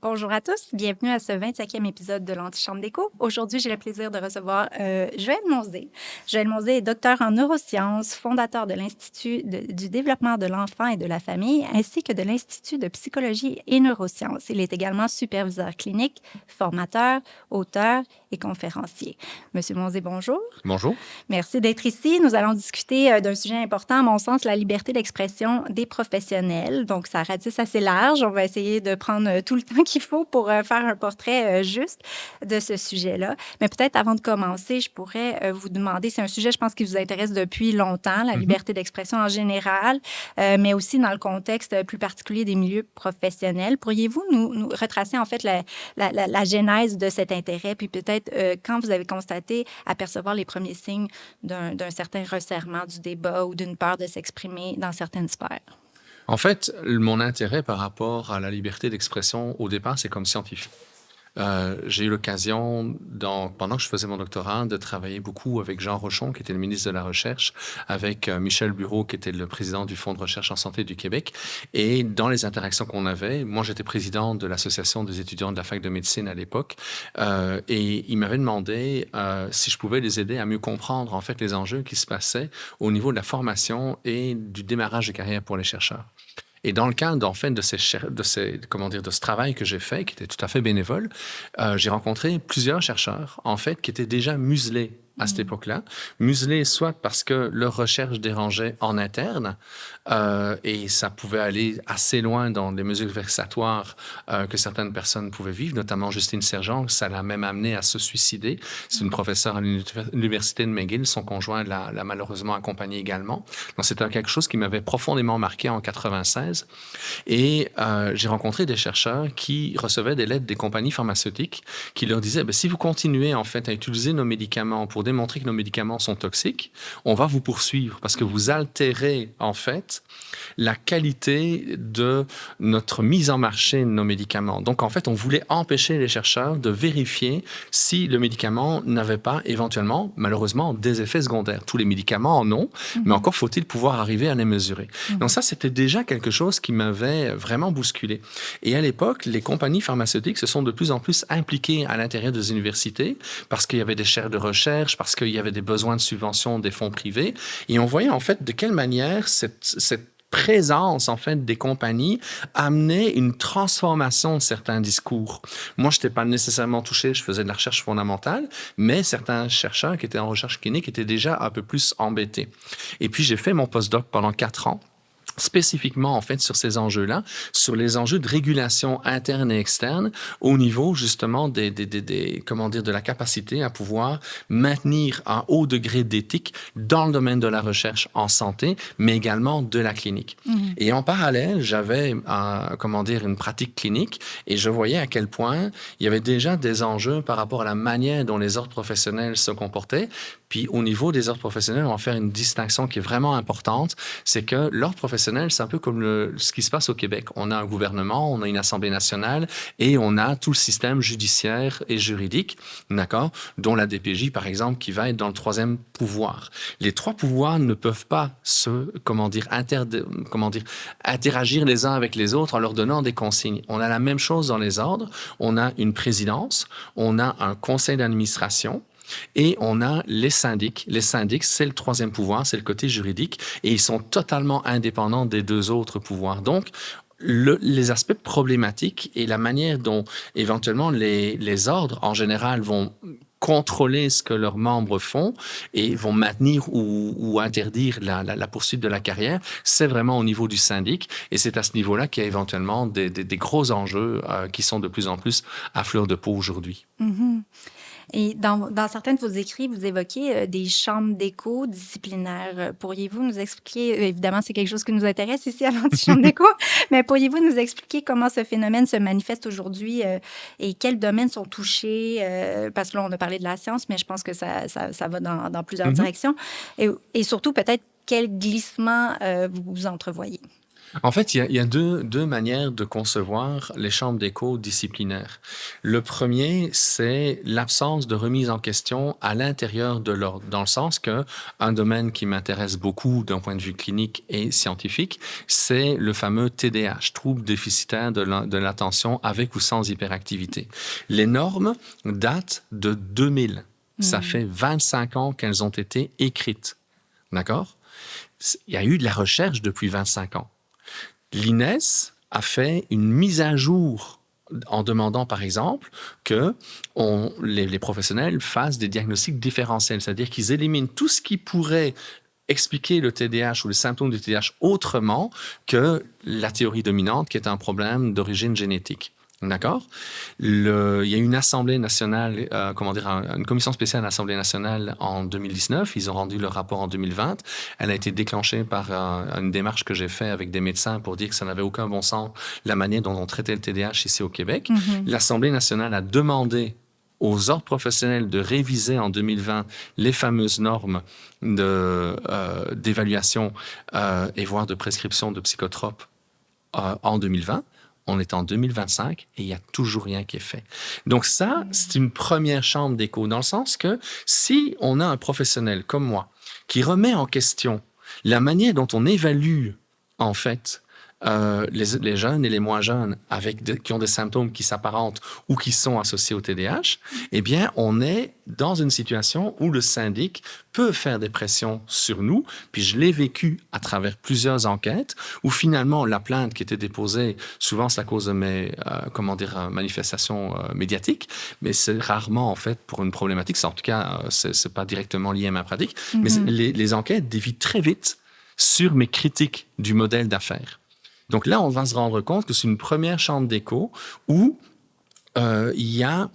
Bonjour à tous, bienvenue à ce 25e épisode de l'Antichambre d'écho. Aujourd'hui, j'ai le plaisir de recevoir Joël Monzé. Joël Monzé est docteur en neurosciences, fondateur de l'Institut du développement de l'enfant et de la famille, ainsi que de l'Institut de psychologie et neurosciences. Il est également superviseur clinique, formateur, auteur et conférencier. Monsieur Monzé, bonjour. Bonjour. Merci d'être ici. Nous allons discuter d'un sujet important, à mon sens, la liberté d'expression des professionnels. Donc, ça ratisse assez large. On va essayer de prendre tout le temps qu'il faut pour faire un portrait juste de ce sujet-là. Mais peut-être avant de commencer, je pourrais vous demander, c'est un sujet, je pense, qui vous intéresse depuis longtemps, la liberté d'expression en général, mais aussi dans le contexte plus particulier des milieux professionnels. Pourriez-vous nous retracer, en fait, la genèse de cet intérêt, puis peut-être quand vous avez constaté apercevoir les premiers signes d'un certain resserrement du débat ou d'une peur de s'exprimer dans certaines sphères? En fait, mon intérêt par rapport à la liberté d'expression, au départ, c'est comme scientifique. J'ai eu l'occasion, pendant que je faisais mon doctorat, de travailler beaucoup avec Jean Rochon, qui était le ministre de la Recherche, avec Michel Bureau, qui était le président du Fonds de recherche en santé du Québec. Et dans les interactions qu'on avait, moi, j'étais président de l'Association des étudiants de la fac de médecine à l'époque, et il m'avait demandé si je pouvais les aider à mieux comprendre, en fait, les enjeux qui se passaient au niveau de la formation et du démarrage de carrière pour les chercheurs. Et dans le cadre, en fait, de ce travail que j'ai fait, qui était tout à fait bénévole, j'ai rencontré plusieurs chercheurs, en fait, qui étaient déjà muselés à cette époque-là. Muselés soit parce que leur recherche dérangeait en interne, et ça pouvait aller assez loin dans les mesures vexatoires que certaines personnes pouvaient vivre, notamment Justine Sergent, ça l'a même amené à se suicider. C'est une professeure à l'université de McGill, son conjoint l'a malheureusement accompagnée également. Donc c'était quelque chose qui m'avait profondément marqué en 96. Et j'ai rencontré des chercheurs qui recevaient des lettres des compagnies pharmaceutiques qui leur disaient, si vous continuez en fait à utiliser nos médicaments pour démontrer que nos médicaments sont toxiques, on va vous poursuivre parce que vous altérez en fait la qualité de notre mise en marché de nos médicaments. Donc en fait, on voulait empêcher les chercheurs de vérifier si le médicament n'avait pas éventuellement, malheureusement, des effets secondaires. Tous les médicaments en ont, mais encore faut-il pouvoir arriver à les mesurer. Donc ça, c'était déjà quelque chose qui m'avait vraiment bousculé. Et à l'époque, les compagnies pharmaceutiques se sont de plus en plus impliquées à l'intérieur des universités parce qu'il y avait des chaires de recherche, parce qu'il y avait des besoins de subvention des fonds privés. Et on voyait en fait de quelle manière cette présence, en fait, des compagnies amenait une transformation de certains discours. Moi, je n'étais pas nécessairement touché, je faisais de la recherche fondamentale, mais certains chercheurs qui étaient en recherche clinique étaient déjà un peu plus embêtés. Et puis, j'ai fait mon postdoc pendant 4 ans, spécifiquement, en fait, sur ces enjeux-là, sur les enjeux de régulation interne et externe au niveau, justement, de la capacité à pouvoir maintenir un haut degré d'éthique dans le domaine de la recherche en santé, mais également de la clinique. Et en parallèle, j'avais, une pratique clinique et je voyais à quel point il y avait déjà des enjeux par rapport à la manière dont les ordres professionnels se comportaient. Puis au niveau des ordres professionnels, on va faire une distinction qui est vraiment importante, c'est que l'ordre professionnel, c'est un peu comme ce qui se passe au Québec. On a un gouvernement, on a une Assemblée nationale et on a tout le système judiciaire et juridique, d'accord, dont la DPJ, par exemple, qui va être dans le troisième pouvoir. Les trois pouvoirs ne peuvent pas interagir les uns avec les autres en leur donnant des consignes. On a la même chose dans les ordres. On a une présidence, on a un conseil d'administration, et on a les syndics. Les syndics, c'est le troisième pouvoir, c'est le côté juridique, et ils sont totalement indépendants des deux autres pouvoirs. Donc, les aspects problématiques et la manière dont éventuellement les ordres, en général, vont contrôler ce que leurs membres font et vont maintenir ou interdire la poursuite de la carrière, c'est vraiment au niveau du syndic. Et c'est à ce niveau-là qu'il y a éventuellement des gros enjeux qui sont de plus en plus à fleur de peau aujourd'hui. Mm-hmm. Et dans certains de vos écrits, vous évoquez des chambres d'écho disciplinaires. Pourriez-vous nous expliquer, évidemment, c'est quelque chose qui nous intéresse ici à l'Antichambre d'écho, mais pourriez-vous nous expliquer comment ce phénomène se manifeste aujourd'hui et quels domaines sont touchés? Parce que là, on a parlé de la science, mais je pense que ça va dans plusieurs directions. Et surtout, peut-être, quel glissement vous entrevoyez? En fait, il y a deux manières de concevoir les chambres d'écho disciplinaires. Le premier, c'est l'absence de remise en question à l'intérieur de l'ordre, dans le sens que un domaine qui m'intéresse beaucoup d'un point de vue clinique et scientifique, c'est le fameux TDAH, trouble déficitaire de l'attention avec ou sans hyperactivité. Les normes datent de 2000. Ça fait 25 ans qu'elles ont été écrites. D'accord? Il y a eu de la recherche depuis 25 ans. L'INES a fait une mise à jour en demandant, par exemple, que les professionnels fassent des diagnostics différentiels, c'est-à-dire qu'ils éliminent tout ce qui pourrait expliquer le TDAH ou les symptômes du TDAH autrement que la théorie dominante, qui est un problème d'origine génétique. D'accord? Il y a une assemblée nationale, une commission spéciale à l'Assemblée nationale en 2019. Ils ont rendu le rapport en 2020. Elle a été déclenchée par une démarche que j'ai faite avec des médecins pour dire que ça n'avait aucun bon sens la manière dont on traitait le TDAH ici au Québec. L'Assemblée nationale a demandé aux ordres professionnels de réviser en 2020 les fameuses normes d'évaluation et voire de prescription de psychotropes en 2020. On est en 2025 et il n'y a toujours rien qui est fait. Donc ça, c'est une première chambre d'écho, dans le sens que si on a un professionnel comme moi qui remet en question la manière dont on évalue, en fait, les jeunes et les moins jeunes qui ont des symptômes qui s'apparentent ou qui sont associés au TDAH, eh bien, on est dans une situation où le syndic peut faire des pressions sur nous. Puis je l'ai vécu à travers plusieurs enquêtes où finalement la plainte qui était déposée, souvent c'est à cause de mes manifestations médiatiques, mais c'est rarement en fait pour une problématique. En tout cas, c'est pas directement lié à ma pratique. Mais les enquêtes dévient très vite sur mes critiques du modèle d'affaires. Donc là, on va se rendre compte que c'est une première chambre d'écho où il y a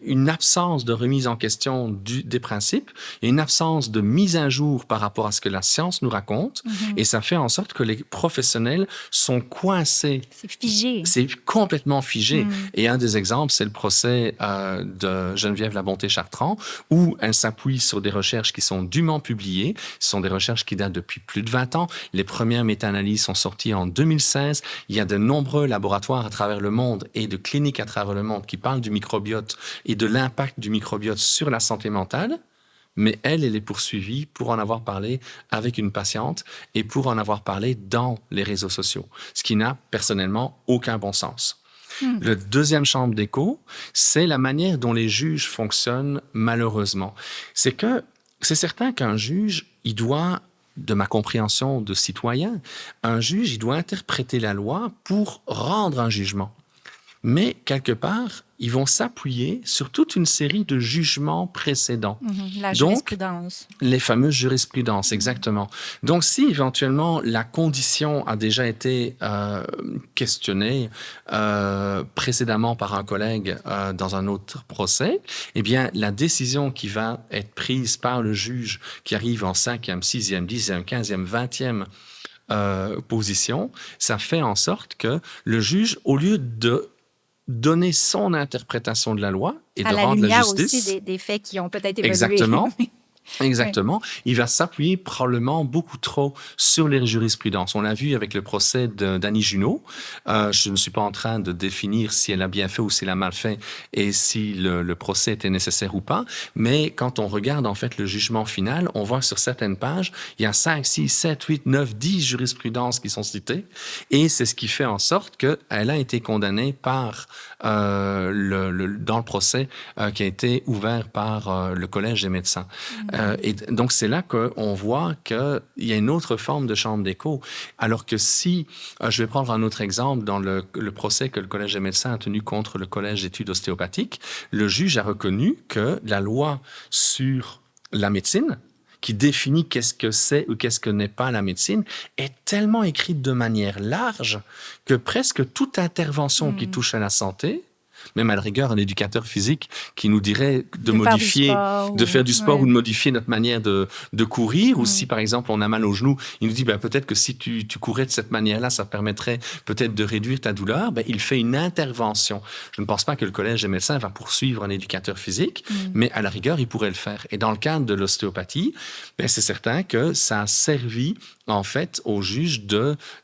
une absence de remise en question des principes et une absence de mise à jour par rapport à ce que la science nous raconte. Et ça fait en sorte que les professionnels sont coincés. C'est figé. C'est complètement figé. Et un des exemples, c'est le procès de Geneviève Labonté-Chartrand, où elle s'appuie sur des recherches qui sont dûment publiées. Ce sont des recherches qui datent depuis plus de 20 ans. Les premières méta-analyses sont sorties en 2016. Il y a de nombreux laboratoires à travers le monde et de cliniques à travers le monde qui parlent du microbiote et de l'impact du microbiote sur la santé mentale, mais elle est poursuivie pour en avoir parlé avec une patiente et pour en avoir parlé dans les réseaux sociaux, ce qui n'a personnellement aucun bon sens. Le deuxième chambre d'écho, c'est la manière dont les juges fonctionnent malheureusement. C'est certain qu'un juge, il doit, de ma compréhension de citoyen, un juge, il doit interpréter la loi pour rendre un jugement. Mais quelque part, ils vont s'appuyer sur toute une série de jugements précédents. La jurisprudence. Donc, les fameuses jurisprudences, exactement. Donc, si éventuellement la condition a déjà été questionnée précédemment par un collègue dans un autre procès, eh bien, la décision qui va être prise par le juge qui arrive en 5e, 6e, 10e, 15e, 20e position, ça fait en sorte que le juge, au lieu de donner son interprétation de la loi et de rendre la justice... À la lumière aussi des faits qui ont peut-être évolué. Exactement. Exactement. Il va s'appuyer probablement beaucoup trop sur les jurisprudences. On l'a vu avec le procès d'Annie Junot. Je ne suis pas en train de définir si elle a bien fait ou si elle a mal fait et si le procès était nécessaire ou pas. Mais quand on regarde en fait le jugement final, on voit sur certaines pages, il y a 5, 6, 7, 8, 9, 10 jurisprudences qui sont citées. Et c'est ce qui fait en sorte qu'elle a été condamnée par dans le procès qui a été ouvert par le Collège des médecins. Et donc, c'est là qu'on voit qu'il y a une autre forme de chambre d'écho. Alors que si, je vais prendre un autre exemple, dans le procès que le Collège des médecins a tenu contre le Collège d'études ostéopathiques, le juge a reconnu que la loi sur la médecine, qui définit qu'est-ce que c'est ou qu'est-ce que n'est pas la médecine, est tellement écrite de manière large que presque toute intervention qui touche à la santé Même à la rigueur, un éducateur physique qui nous dirait de De faire du modifier, sport de faire ou du sport ouais. ou de modifier notre manière de courir. Ou si, Mmh. par exemple, on a mal au genou, il nous dit ben, peut-être que si tu courais de cette manière-là, ça permettrait peut-être de réduire ta douleur. Ben, il fait une intervention. Je ne pense pas que le collège des médecins va poursuivre un éducateur physique, Mmh. mais à la rigueur, il pourrait le faire. Et dans le cadre de l'ostéopathie, ben, c'est certain que ça a servi en fait au juge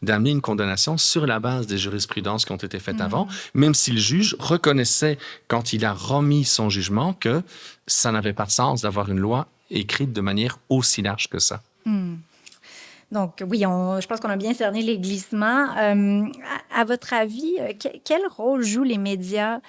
d'amener une condamnation sur la base des jurisprudences qui ont été faites avant, Mmh. même si le juge reconnaissait quand il a remis son jugement que ça n'avait pas de sens d'avoir une loi écrite de manière aussi large que ça. Mmh. Donc oui, je pense qu'on a bien cerné les glissements. À votre avis, quel rôle jouent les médias,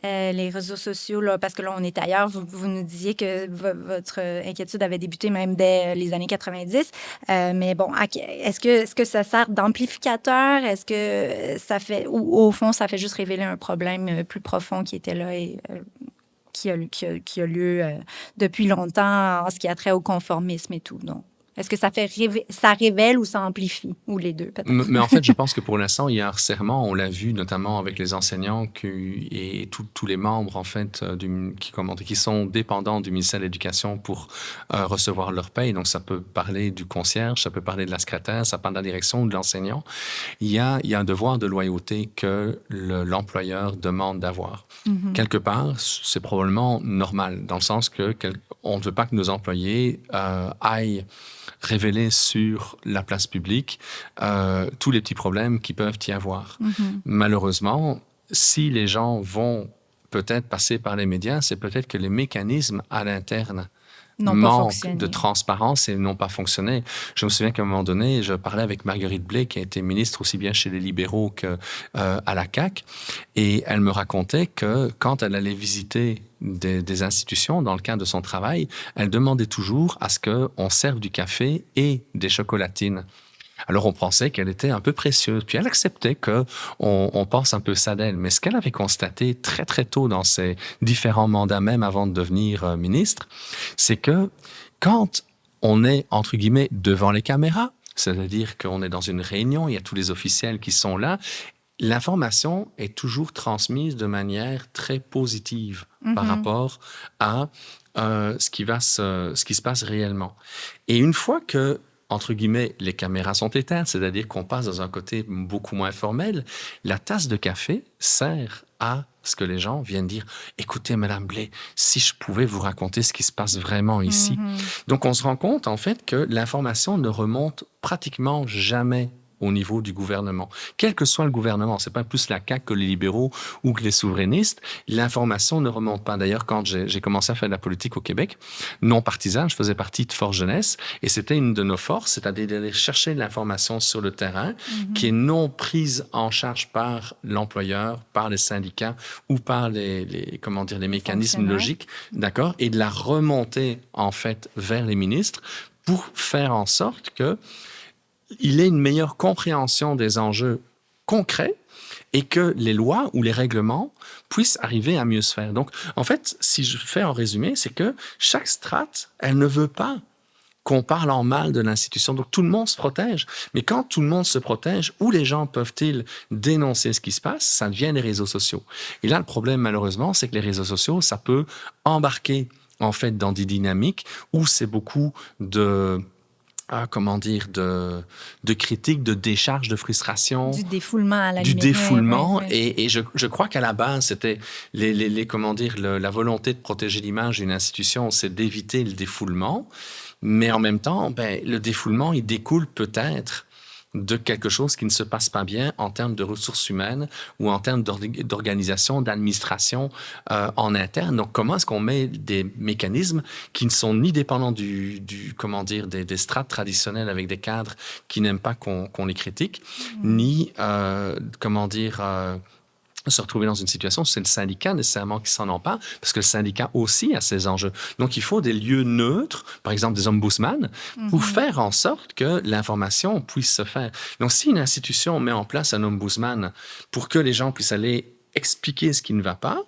les réseaux sociaux, là? Parce que là, on est ailleurs. Vous nous disiez que votre inquiétude avait débuté même dès les années 90. Mais bon, est-ce que ça sert d'amplificateur? Est-ce que ça fait, ou au fond, ça fait juste révéler un problème plus profond qui était là et qui a lieu depuis longtemps en ce qui a trait au conformisme et tout? Donc, est-ce que ça révèle ou ça amplifie? Ou les deux, peut-être? Mais en fait, je pense que pour l'instant, il y a un resserrement. On l'a vu notamment avec les enseignants et tous les membres en fait qui sont dépendants du ministère de l'Éducation pour recevoir leur paye. Donc, ça peut parler du concierge, ça peut parler de la secrétaire, ça parle de la direction ou de l'enseignant. Il y a un devoir de loyauté que l'employeur demande d'avoir. Mhm. Quelque part, c'est probablement normal, dans le sens que on ne veut pas que nos employés aillent révéler sur la place publique tous les petits problèmes qui peuvent y avoir. Mhm. Malheureusement, si les gens vont peut-être passer par les médias, c'est peut-être que les mécanismes à l'interne N'ont pas manque de fonctionné. transparence et n'ont pas fonctionné. Je me souviens qu'à un moment donné, je parlais avec Marguerite Blais, qui a été ministre aussi bien chez les libéraux qu'à la CAQ, et elle me racontait que quand elle allait visiter des institutions dans le cadre de son travail, elle demandait toujours à ce qu'on serve du café et des chocolatines. Alors on pensait qu'elle était un peu précieuse, puis elle acceptait qu'on pense un peu ça d'elle. Mais ce qu'elle avait constaté très très tôt dans ses différents mandats, même avant de devenir ministre, c'est que quand on est, entre guillemets, devant les caméras, c'est-à-dire qu'on est dans une réunion, il y a tous les officiels qui sont là, l'information est toujours transmise de manière très positive par Mhm. rapport à ce qui se passe réellement. Et une fois que entre guillemets, les caméras sont éteintes, c'est-à-dire qu'on passe dans un côté beaucoup moins formel, la tasse de café sert à ce que les gens viennent dire « Écoutez, Madame Blais, si je pouvais vous raconter ce qui se passe vraiment ici. Mhm. » Donc, on se rend compte, en fait, que l'information ne remonte pratiquement jamais au niveau du gouvernement. Quel que soit le gouvernement, c'est pas plus la CAQ que les libéraux ou que les souverainistes, l'information ne remonte pas. D'ailleurs, quand j'ai commencé à faire de la politique au Québec, non partisane, je faisais partie de Force Jeunesse et c'était une de nos forces, c'est-à-dire d'aller chercher de l'information sur le terrain qui est non prise en charge par l'employeur, par les syndicats ou par comment dire, les mécanismes Fonctionnaire. logiques, d'accord, et de la remonter en fait vers les ministres pour faire en sorte que il ait une meilleure compréhension des enjeux concrets et que les lois ou les règlements puissent arriver à mieux se faire. Donc, en fait, si je fais en résumé, c'est que chaque strate, elle ne veut pas qu'on parle en mal de l'institution. Donc, tout le monde se protège. Mais quand tout le monde se protège, où les gens peuvent-ils dénoncer ce qui se passe? Ça devient les réseaux sociaux. Et là, le problème, malheureusement, c'est que les réseaux sociaux, ça peut embarquer, en fait, dans des dynamiques où c'est beaucoup comment dire, de critiques, de décharges, de frustration, Du défoulement à la du limite. défoulement. Ouais. Et je crois qu'à la base, c'était comment dire, la volonté de protéger l'image d'une institution, c'est d'éviter le défoulement. Mais en même temps, ben, le défoulement, il découle peut-être de quelque chose qui ne se passe pas bien en termes de ressources humaines ou en termes d'organisation, d'administration en interne. Donc, comment est-ce qu'on met des mécanismes qui ne sont ni dépendants comment dire, des strates traditionnelles avec des cadres qui n'aiment pas qu'on les critique, ni, comment dire, se retrouver dans une situation où c'est le syndicat nécessairement qui s'en empare, parce que le syndicat aussi a ses enjeux. Donc, il faut des lieux neutres, par exemple des ombudsman, pour faire en sorte que l'information puisse se faire. Donc, si une institution met en place un ombudsman pour que les gens puissent aller expliquer ce qui ne va pas,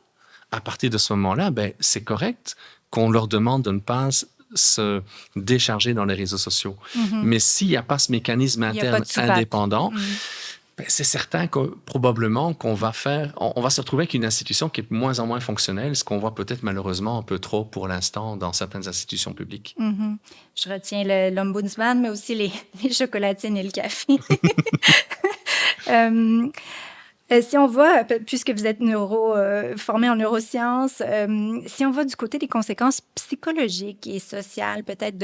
à partir de ce moment-là, ben, c'est correct qu'on leur demande de ne pas se décharger dans les réseaux sociaux. Mais s'il n'y a pas ce mécanisme Il n'y a pas interne de soupape. indépendant, Ben, c'est certain que probablement qu'on va faire, on va se retrouver avec une institution qui est de moins en moins fonctionnelle, ce qu'on voit peut-être malheureusement un peu trop pour l'instant dans certaines institutions publiques. Mhm. Je retiens l'ombudsman, mais aussi les chocolatines et le café. Euh, Si on va, puisque vous êtes formé en neurosciences, si on va du côté des conséquences psychologiques et sociales, peut-être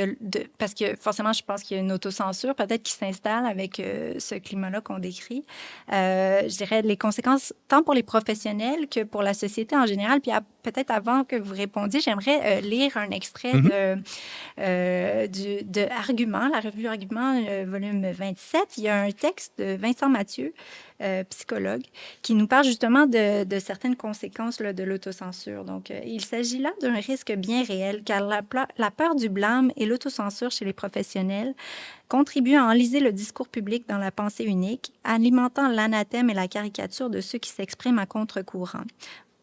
parce que forcément, je pense qu'il y a une autocensure peut-être qui s'installe avec ce climat-là qu'on décrit. Je dirais les conséquences tant pour les professionnels que pour la société en général. Puis peut-être avant que vous répondiez, j'aimerais lire un extrait Mhm. de Argument, la revue Argument, volume 27. Il y a un texte de Vincent Mathieu, psychologue, qui nous parle justement de certaines conséquences là, de l'autocensure. Donc, il s'agit là d'un risque bien réel, car la peur du blâme et l'autocensure chez les professionnels contribuent à enliser le discours public dans la pensée unique, alimentant l'anathème et la caricature de ceux qui s'expriment à contre-courant.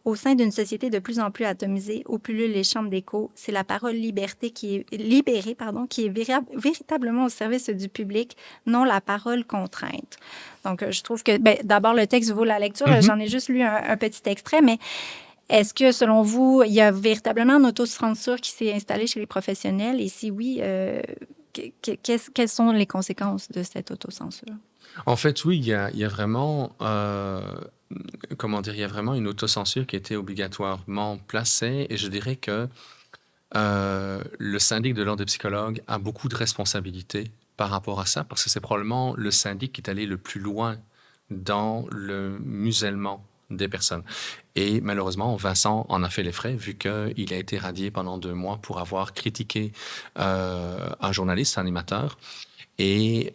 Au sein d'une société de plus en plus atomisée, où pullulent les chambres d'écho, c'est la parole libérée qui est véritablement au service du public, non la parole contrainte. Donc, je trouve que, d'abord, le texte vaut la lecture. Mhm. J'en ai juste lu un petit extrait, mais est-ce que, selon vous, il y a véritablement une autocensure qui s'est installée chez les professionnels? Et si oui, quelles sont les conséquences de cette autocensure? En fait, oui, il y a vraiment, comment dire, il y a vraiment une autocensure qui a été obligatoirement placée et je dirais que le syndic de l'ordre des psychologues a beaucoup de responsabilités par rapport à ça parce que c'est probablement le syndic qui est allé le plus loin dans le musellement des personnes. Et malheureusement, Vincent en a fait les frais vu qu'il a été radié pendant 2 mois pour avoir critiqué un journaliste, un animateur. Et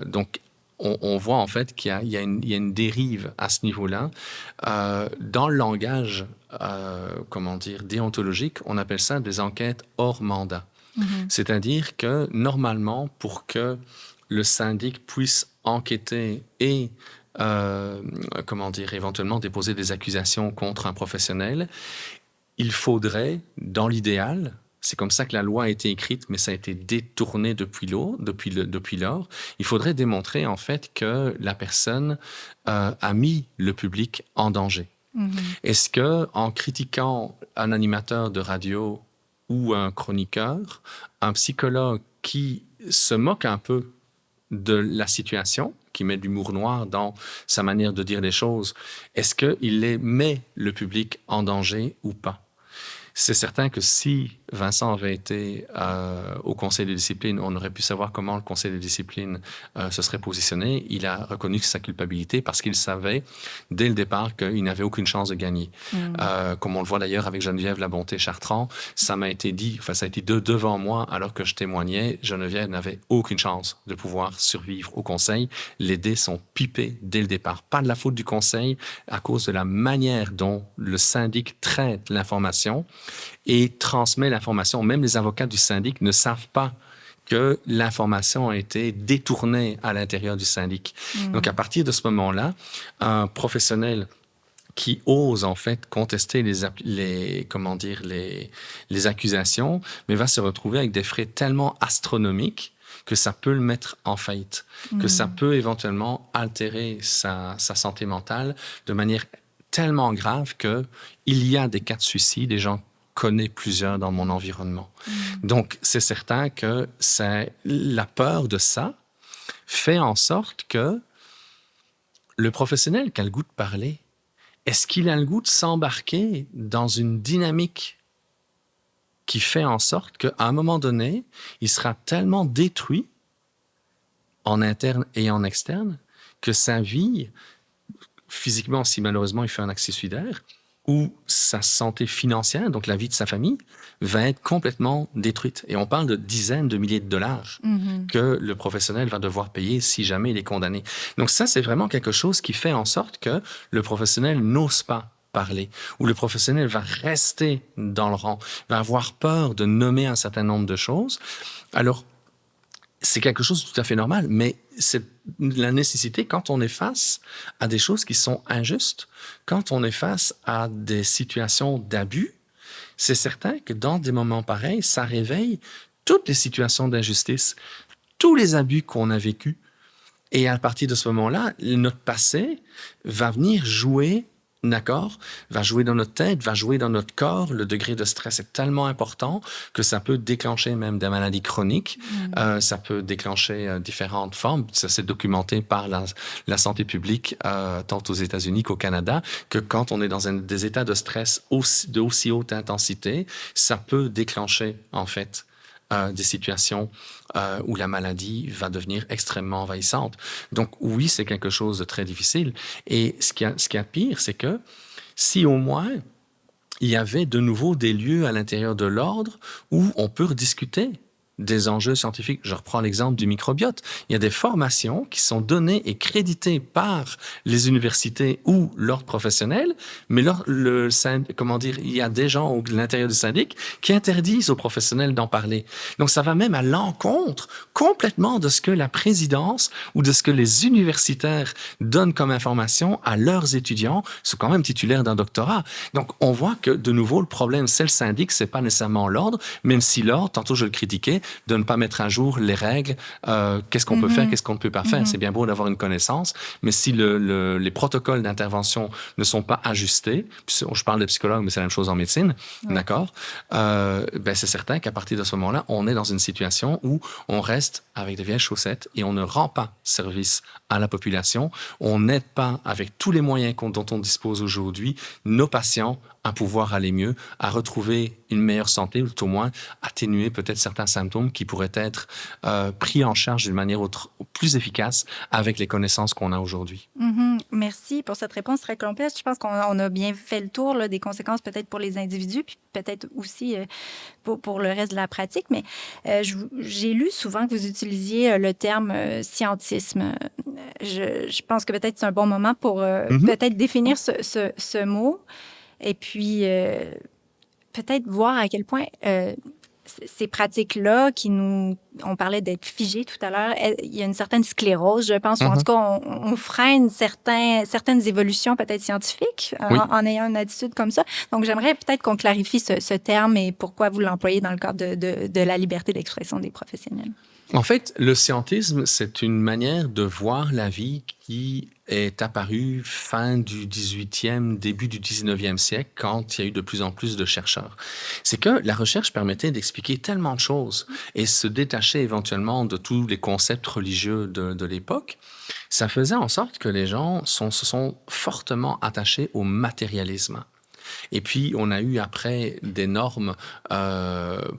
donc, on voit en fait qu'il y a une dérive à ce niveau-là. Dans le langage, comment dire, déontologique, on appelle ça des enquêtes hors mandat. Mhm. C'est-à-dire que normalement, pour que le syndic puisse enquêter et comment dire, éventuellement déposer des accusations contre un professionnel, il faudrait, dans l'idéal, c'est comme ça que la loi a été écrite, mais ça a été détourné depuis lors. Il faudrait démontrer en fait que la personne a mis le public en danger. Mhm. Est-ce que en critiquant un animateur de radio ou un chroniqueur, un psychologue qui se moque un peu de la situation, qui met de l'humour noir dans sa manière de dire les choses, est-ce qu'il met le public en danger ou pas? C'est certain que si Vincent avait été au conseil de discipline, on aurait pu savoir comment le conseil de discipline se serait positionné. Il a reconnu sa culpabilité parce qu'il savait dès le départ qu'il n'avait aucune chance de gagner. Comme on le voit d'ailleurs avec Geneviève Labonté-Chartrand, ça m'a été dit, enfin ça a été devant moi alors que je témoignais, Geneviève n'avait aucune chance de pouvoir survivre au conseil. Les dés sont pipés dès le départ. Pas de la faute du conseil, à cause de la manière dont le syndic traite l'information et transmet l'information. Même les avocats du syndic ne savent pas que l'information a été détournée à l'intérieur du syndic. Donc, à partir de ce moment-là, un professionnel qui ose en fait contester comment dire, les accusations, mais va se retrouver avec des frais tellement astronomiques que ça peut le mettre en faillite, que ça peut éventuellement altérer sa santé mentale de manière tellement grave que il y a des cas de suicide, et j'en connais plusieurs dans mon environnement. Donc, c'est certain que la peur de ça fait en sorte que le professionnel qui a le goût de parler, est-ce qu'il a le goût de s'embarquer dans une dynamique qui fait en sorte qu'à un moment donné, il sera tellement détruit en interne et en externe que sa vie, physiquement, si malheureusement il fait un accès suicidaire, ou sa santé financière, donc la vie de sa famille, va être complètement détruite. Et on parle de dizaines de milliers de dollars que le professionnel va devoir payer si jamais il est condamné. Donc ça, c'est vraiment quelque chose qui fait en sorte que le professionnel n'ose pas parler, ou le professionnel va rester dans le rang, va avoir peur de nommer un certain nombre de choses. Alors, c'est quelque chose de tout à fait normal, mais c'est la nécessité quand on est face à des choses qui sont injustes, quand on est face à des situations d'abus, c'est certain que dans des moments pareils, ça réveille toutes les situations d'injustice, tous les abus qu'on a vécus. Et à partir de ce moment-là, notre passé va venir jouer, d'accord? Va jouer dans notre tête, va jouer dans notre corps. Le degré de stress est tellement important que ça peut déclencher même des maladies chroniques. Ça peut déclencher différentes formes. Ça s'est documenté par la santé publique, tant aux États-Unis qu'au Canada, que quand on est dans des états de stress de aussi haute intensité, ça peut déclencher, en fait, des situations où la maladie va devenir extrêmement envahissante. Donc oui, c'est quelque chose de très difficile. Et ce qui est pire, c'est que si au moins il y avait de nouveau des lieux à l'intérieur de l'ordre où on peut rediscuter des enjeux scientifiques. Je reprends l'exemple du microbiote. Il y a des formations qui sont données et créditées par les universités ou l'ordre professionnel, mais il y a des gens à l'intérieur du syndic qui interdisent aux professionnels d'en parler. Donc, ça va même à l'encontre complètement de ce que la présidence ou de ce que les universitaires donnent comme information à leurs étudiants, qui sont quand même titulaires d'un doctorat. Donc, on voit que, de nouveau, le problème, c'est le syndic, c'est pas nécessairement l'ordre, même si l'ordre, tantôt je le critiquais, de ne pas mettre à jour les règles, qu'est-ce qu'on peut faire, qu'est-ce qu'on ne peut pas faire. C'est bien beau d'avoir une connaissance, mais si les protocoles d'intervention ne sont pas ajustés, je parle de psychologue, mais c'est la même chose en médecine, d'accord? C'est certain qu'à partir de ce moment-là, on est dans une situation où on reste avec des vieilles chaussettes et on ne rend pas service à la population. On n'aide pas, avec tous les moyens dont on dispose aujourd'hui, nos patients à pouvoir aller mieux, à retrouver une meilleure santé, ou tout au moins atténuer peut-être certains symptômes qui pourraient être pris en charge d'une manière plus efficace avec les connaissances qu'on a aujourd'hui. Merci pour cette réponse très complète. Je pense qu'on a bien fait le tour là, des conséquences peut-être pour les individus, puis peut-être aussi pour le reste de la pratique. Mais j'ai lu souvent que vous utilisiez le terme scientisme. Je pense que peut-être c'est un bon moment pour peut-être définir ce mot. Et puis, peut-être voir à quel point ces pratiques-là, on parlait d'être figé tout à l'heure, il y a une certaine sclérose, je pense, ou en tout cas, on freine certaines évolutions peut-être scientifiques en ayant une attitude comme ça. Donc, j'aimerais peut-être qu'on clarifie ce terme et pourquoi vous l'employez dans le cadre de la liberté d'expression des professionnels. En fait, le scientisme, c'est une manière de voir la vie qui est apparue fin du 18e, début du 19e siècle, quand il y a eu de plus en plus de chercheurs. C'est que la recherche permettait d'expliquer tellement de choses et se détacher éventuellement de tous les concepts religieux de l'époque. Ça faisait en sorte que les gens se sont fortement attachés au matérialisme. Et puis, on a eu après des normes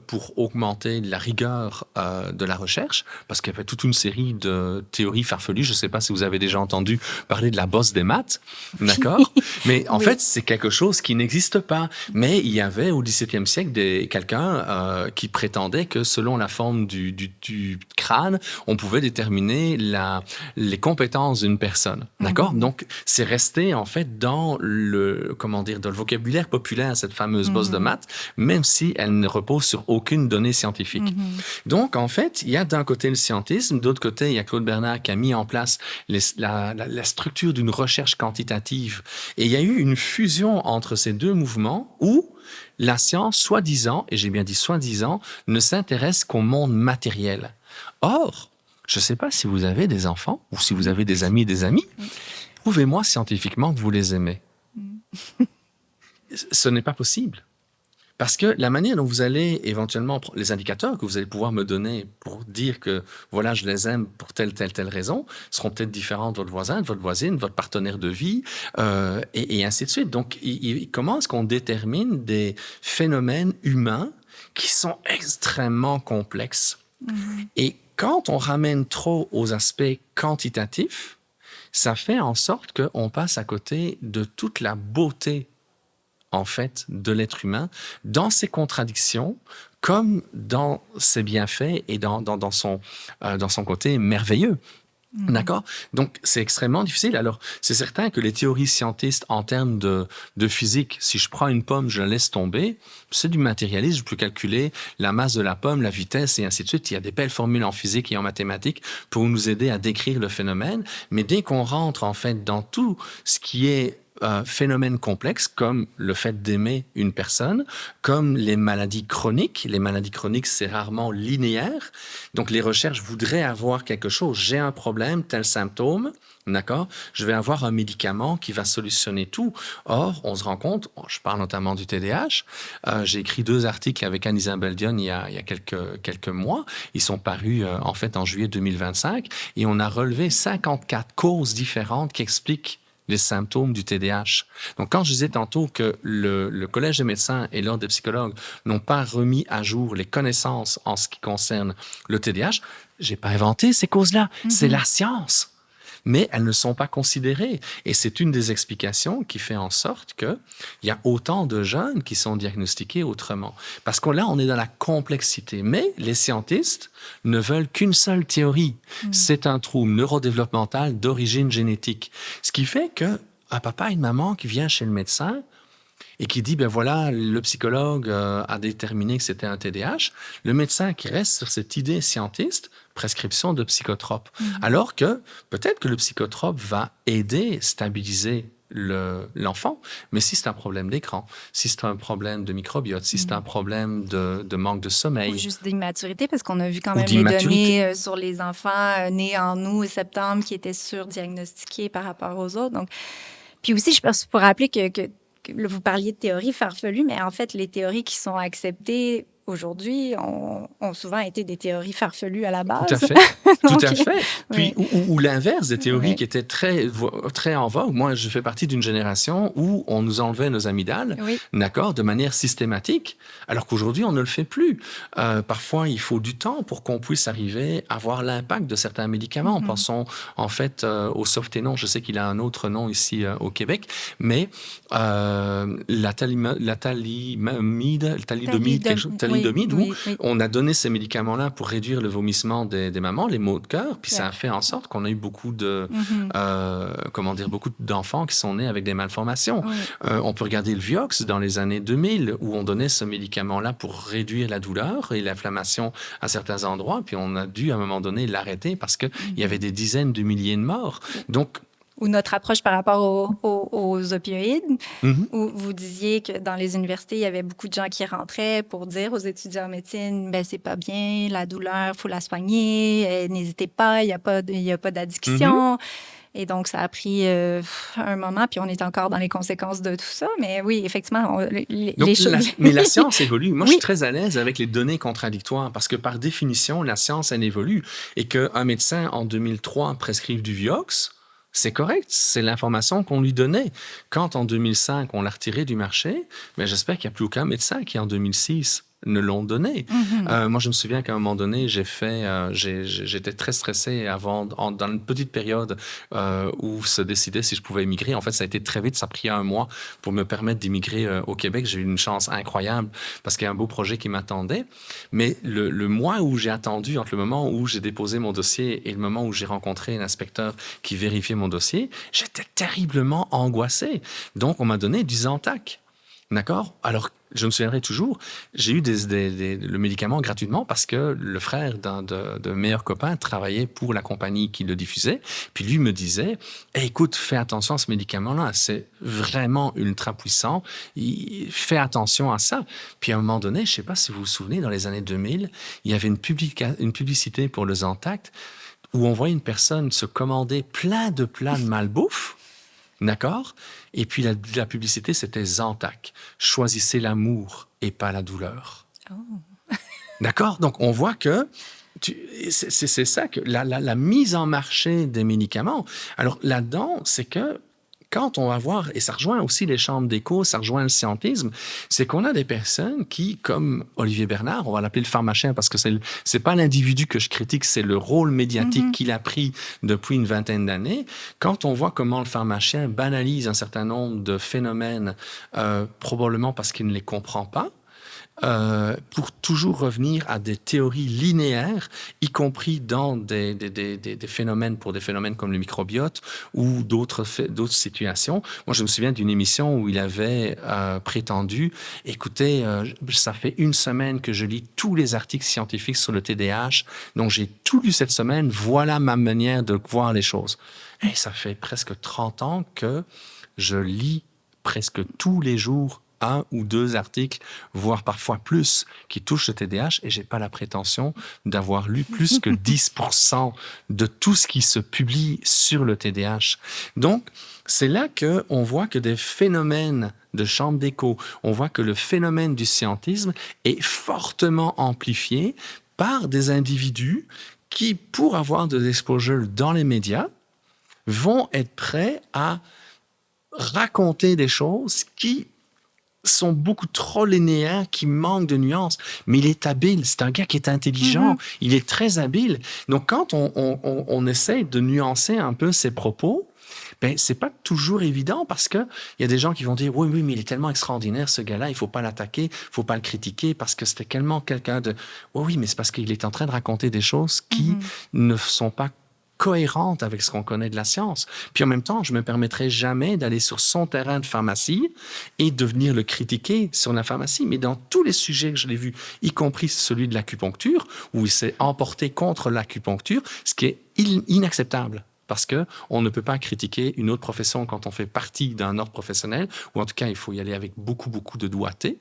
pour augmenter la rigueur de la recherche, parce qu'il y avait toute une série de théories farfelues. Je ne sais pas si vous avez déjà entendu parler de la bosse des maths, d'accord? Mais en fait, c'est quelque chose qui n'existe pas. Mais il y avait au XVIIe siècle quelqu'un qui prétendait que selon la forme du crâne, on pouvait déterminer les compétences d'une personne, d'accord? Donc, c'est resté en fait dans le vocabulaire populaire, cette fameuse bosse de maths, même si elle ne repose sur aucune donnée scientifique. Donc, en fait, il y a d'un côté le scientisme, d'autre côté, il y a Claude Bernard qui a mis en place la structure d'une recherche quantitative. Et il y a eu une fusion entre ces deux mouvements où la science, soi-disant, et j'ai bien dit soi-disant, ne s'intéresse qu'au monde matériel. Or, je ne sais pas si vous avez des enfants ou si vous avez des amis, prouvez-moi scientifiquement que vous les aimez. Ce n'est pas possible. Parce que la manière dont vous allez éventuellement, les indicateurs que vous allez pouvoir me donner pour dire que voilà, je les aime pour telle raison, seront peut-être différents de votre voisin, de votre voisine, de votre partenaire de vie, et ainsi de suite. Donc, comment est-ce qu'on détermine des phénomènes humains qui sont extrêmement complexes? Et quand on ramène trop aux aspects quantitatifs, ça fait en sorte qu'on passe à côté de toute la beauté en fait, de l'être humain, dans ses contradictions, comme dans ses bienfaits et dans son côté merveilleux. D'accord? Donc, c'est extrêmement difficile. Alors, c'est certain que les théories scientistes en termes de physique, si je prends une pomme, je la laisse tomber, c'est du matérialisme. Je peux calculer la masse de la pomme, la vitesse et ainsi de suite. Il y a des belles formules en physique et en mathématiques pour nous aider à décrire le phénomène. Mais dès qu'on rentre, en fait, dans tout ce qui est phénomènes complexes comme le fait d'aimer une personne, comme les maladies chroniques. Les maladies chroniques, c'est rarement linéaire. Donc, les recherches voudraient avoir quelque chose. J'ai un problème, tel symptôme, d'accord? Je vais avoir un médicament qui va solutionner tout. Or, on se rend compte, je parle notamment du TDAH, j'ai écrit 2 articles avec Anne-Isabelle Dion il y a quelques mois. Ils sont parus en fait en juillet 2025 et on a relevé 54 causes différentes qui expliquent les symptômes du TDAH. Donc, quand je disais tantôt que le Collège des médecins et l'Ordre des psychologues n'ont pas remis à jour les connaissances en ce qui concerne le TDAH, j'ai pas inventé ces causes-là. C'est la science. Mais elles ne sont pas considérées. Et c'est une des explications qui fait en sorte qu'il y a autant de jeunes qui sont diagnostiqués autrement. Parce que là, on est dans la complexité. Mais les scientistes ne veulent qu'une seule théorie. C'est un trouble neurodéveloppemental d'origine génétique. Ce qui fait qu'un papa et une maman qui vient chez le médecin et qui dit, ben voilà, le psychologue a déterminé que c'était un TDAH, le médecin qui reste sur cette idée scientiste, prescription de psychotrope. Alors que peut-être que le psychotrope va aider, stabiliser l'enfant, mais si c'est un problème d'écran, si c'est un problème de microbiote, si c'est un problème de manque de sommeil. Ou juste d'immaturité, parce qu'on a vu quand même les données sur les enfants nés en août et septembre qui étaient surdiagnostiqués par rapport aux autres. Donc, puis aussi, je pense pour rappeler que vous parliez de théories farfelues, mais en fait, les théories qui sont acceptées aujourd'hui ont souvent été des théories farfelues à la base. Tout à fait. Donc, tout à fait. Puis, oui. ou l'inverse, des théories Oui. qui étaient très en vogue. Moi, je fais partie d'une génération où on nous enlevait nos amygdales, Oui. d'accord, de manière systématique, alors qu'aujourd'hui, on ne le fait plus. Parfois, il faut du temps pour qu'on puisse arriver à voir l'impact de certains médicaments. Pensons, en fait, au Softenon. Je sais qu'il a un autre nom ici au Québec, mais la thalidomide, Oui. on a donné ces médicaments-là pour réduire le vomissement des mamans, les maux de cœur, puis ça a fait en sorte qu'on a eu beaucoup beaucoup d'enfants qui sont nés avec des malformations. Oui. On peut regarder le Vioxx dans les années 2000, où on donnait ce médicament-là pour réduire la douleur et l'inflammation à certains endroits, puis on a dû à un moment donné l'arrêter parce qu'il y avait des dizaines de milliers de morts. Donc, ou notre approche par rapport aux opioïdes, où vous disiez que dans les universités, il y avait beaucoup de gens qui rentraient pour dire aux étudiants en médecine, ben c'est pas bien, la douleur, faut la soigner, n'hésitez pas, il y a pas d'addiction. Et donc, ça a pris un moment, puis on est encore dans les conséquences de tout ça. Mais oui, effectivement, les choses... Mais la science évolue. Moi, Oui. je suis très à l'aise avec les données contradictoires parce que, par définition, la science, elle évolue. Et qu'un médecin, en 2003, prescrive du Vioxx, c'est correct, c'est l'information qu'on lui donnait. Quand, en 2005, on l'a retiré du marché, ben, j'espère qu'il n'y a plus aucun médecin qui, en 2006, ne l'ont donné. Moi, je me souviens qu'à un moment donné, j'étais très stressé dans une petite période où se décidait si je pouvais émigrer. En fait, ça a été très vite, ça a pris 1 mois pour me permettre d'immigrer au Québec. J'ai eu une chance incroyable parce qu'il y a un beau projet qui m'attendait. Mais le mois où j'ai attendu, entre le moment où j'ai déposé mon dossier et le moment où j'ai rencontré un inspecteur qui vérifiait mon dossier, j'étais terriblement angoissé. Donc, on m'a donné du Zantac. D'accord? Alors, je me souviendrai toujours, j'ai eu le médicament gratuitement parce que le frère d'un de mes meilleurs copains travaillait pour la compagnie qui le diffusait. Puis lui me disait, hey, écoute, fais attention à ce médicament-là, c'est vraiment ultra puissant, fais attention à ça. Puis à un moment donné, je ne sais pas si vous vous souvenez, dans les années 2000, il y avait une publicité pour le Zantac où on voyait une personne se commander plein de plats de malbouffe. D'accord? Et puis la publicité, c'était Zantac. Choisissez l'amour et pas la douleur. Oh. D'accord? Donc, on voit que c'est ça, que la mise en marché des médicaments. Alors, là-dedans, c'est que quand on va voir, et ça rejoint aussi les chambres d'écho, ça rejoint le scientisme, c'est qu'on a des personnes qui, comme Olivier Bernard, on va l'appeler le pharmacien parce que c'est pas l'individu que je critique, c'est le rôle médiatique qu'il a pris depuis une vingtaine d'années. Quand on voit comment le pharmacien banalise un certain nombre de phénomènes, probablement parce qu'il ne les comprend pas, pour toujours revenir à des théories linéaires, y compris dans des phénomènes, pour des phénomènes comme le microbiote ou d'autres situations. Moi, je me souviens d'une émission où il avait prétendu, écoutez, ça fait une semaine que je lis tous les articles scientifiques sur le TDAH, donc j'ai tout lu cette semaine, voilà ma manière de voir les choses. Et ça fait presque 30 ans que je lis presque tous les jours un ou deux articles, voire parfois plus, qui touchent le TDAH, et j'ai pas la prétention d'avoir lu plus que 10% de tout ce qui se publie sur le TDAH. Donc, c'est là qu'on voit que des phénomènes de chambre d'écho, on voit que le phénomène du scientisme est fortement amplifié par des individus qui, pour avoir de l'exposure dans les médias, vont être prêts à raconter des choses qui sont beaucoup trop linéaires, qui manquent de nuances. Mais il est habile, c'est un gars qui est intelligent, il est très habile. Donc, quand on essaie de nuancer un peu ses propos, ben, c'est pas toujours évident parce que il y a des gens qui vont dire oui, mais il est tellement extraordinaire ce gars-là, il faut pas l'attaquer, il faut pas le critiquer parce que c'était tellement quelqu'un de oui, mais c'est parce qu'il est en train de raconter des choses qui ne sont pas cohérente avec ce qu'on connaît de la science. Puis en même temps, je me permettrai jamais d'aller sur son terrain de pharmacie et de venir le critiquer sur la pharmacie. Mais dans tous les sujets que je l'ai vu, y compris celui de l'acupuncture, où il s'est emporté contre l'acupuncture, ce qui est inacceptable. Parce que on ne peut pas critiquer une autre profession quand on fait partie d'un ordre professionnel, ou en tout cas, il faut y aller avec beaucoup, beaucoup de doigté.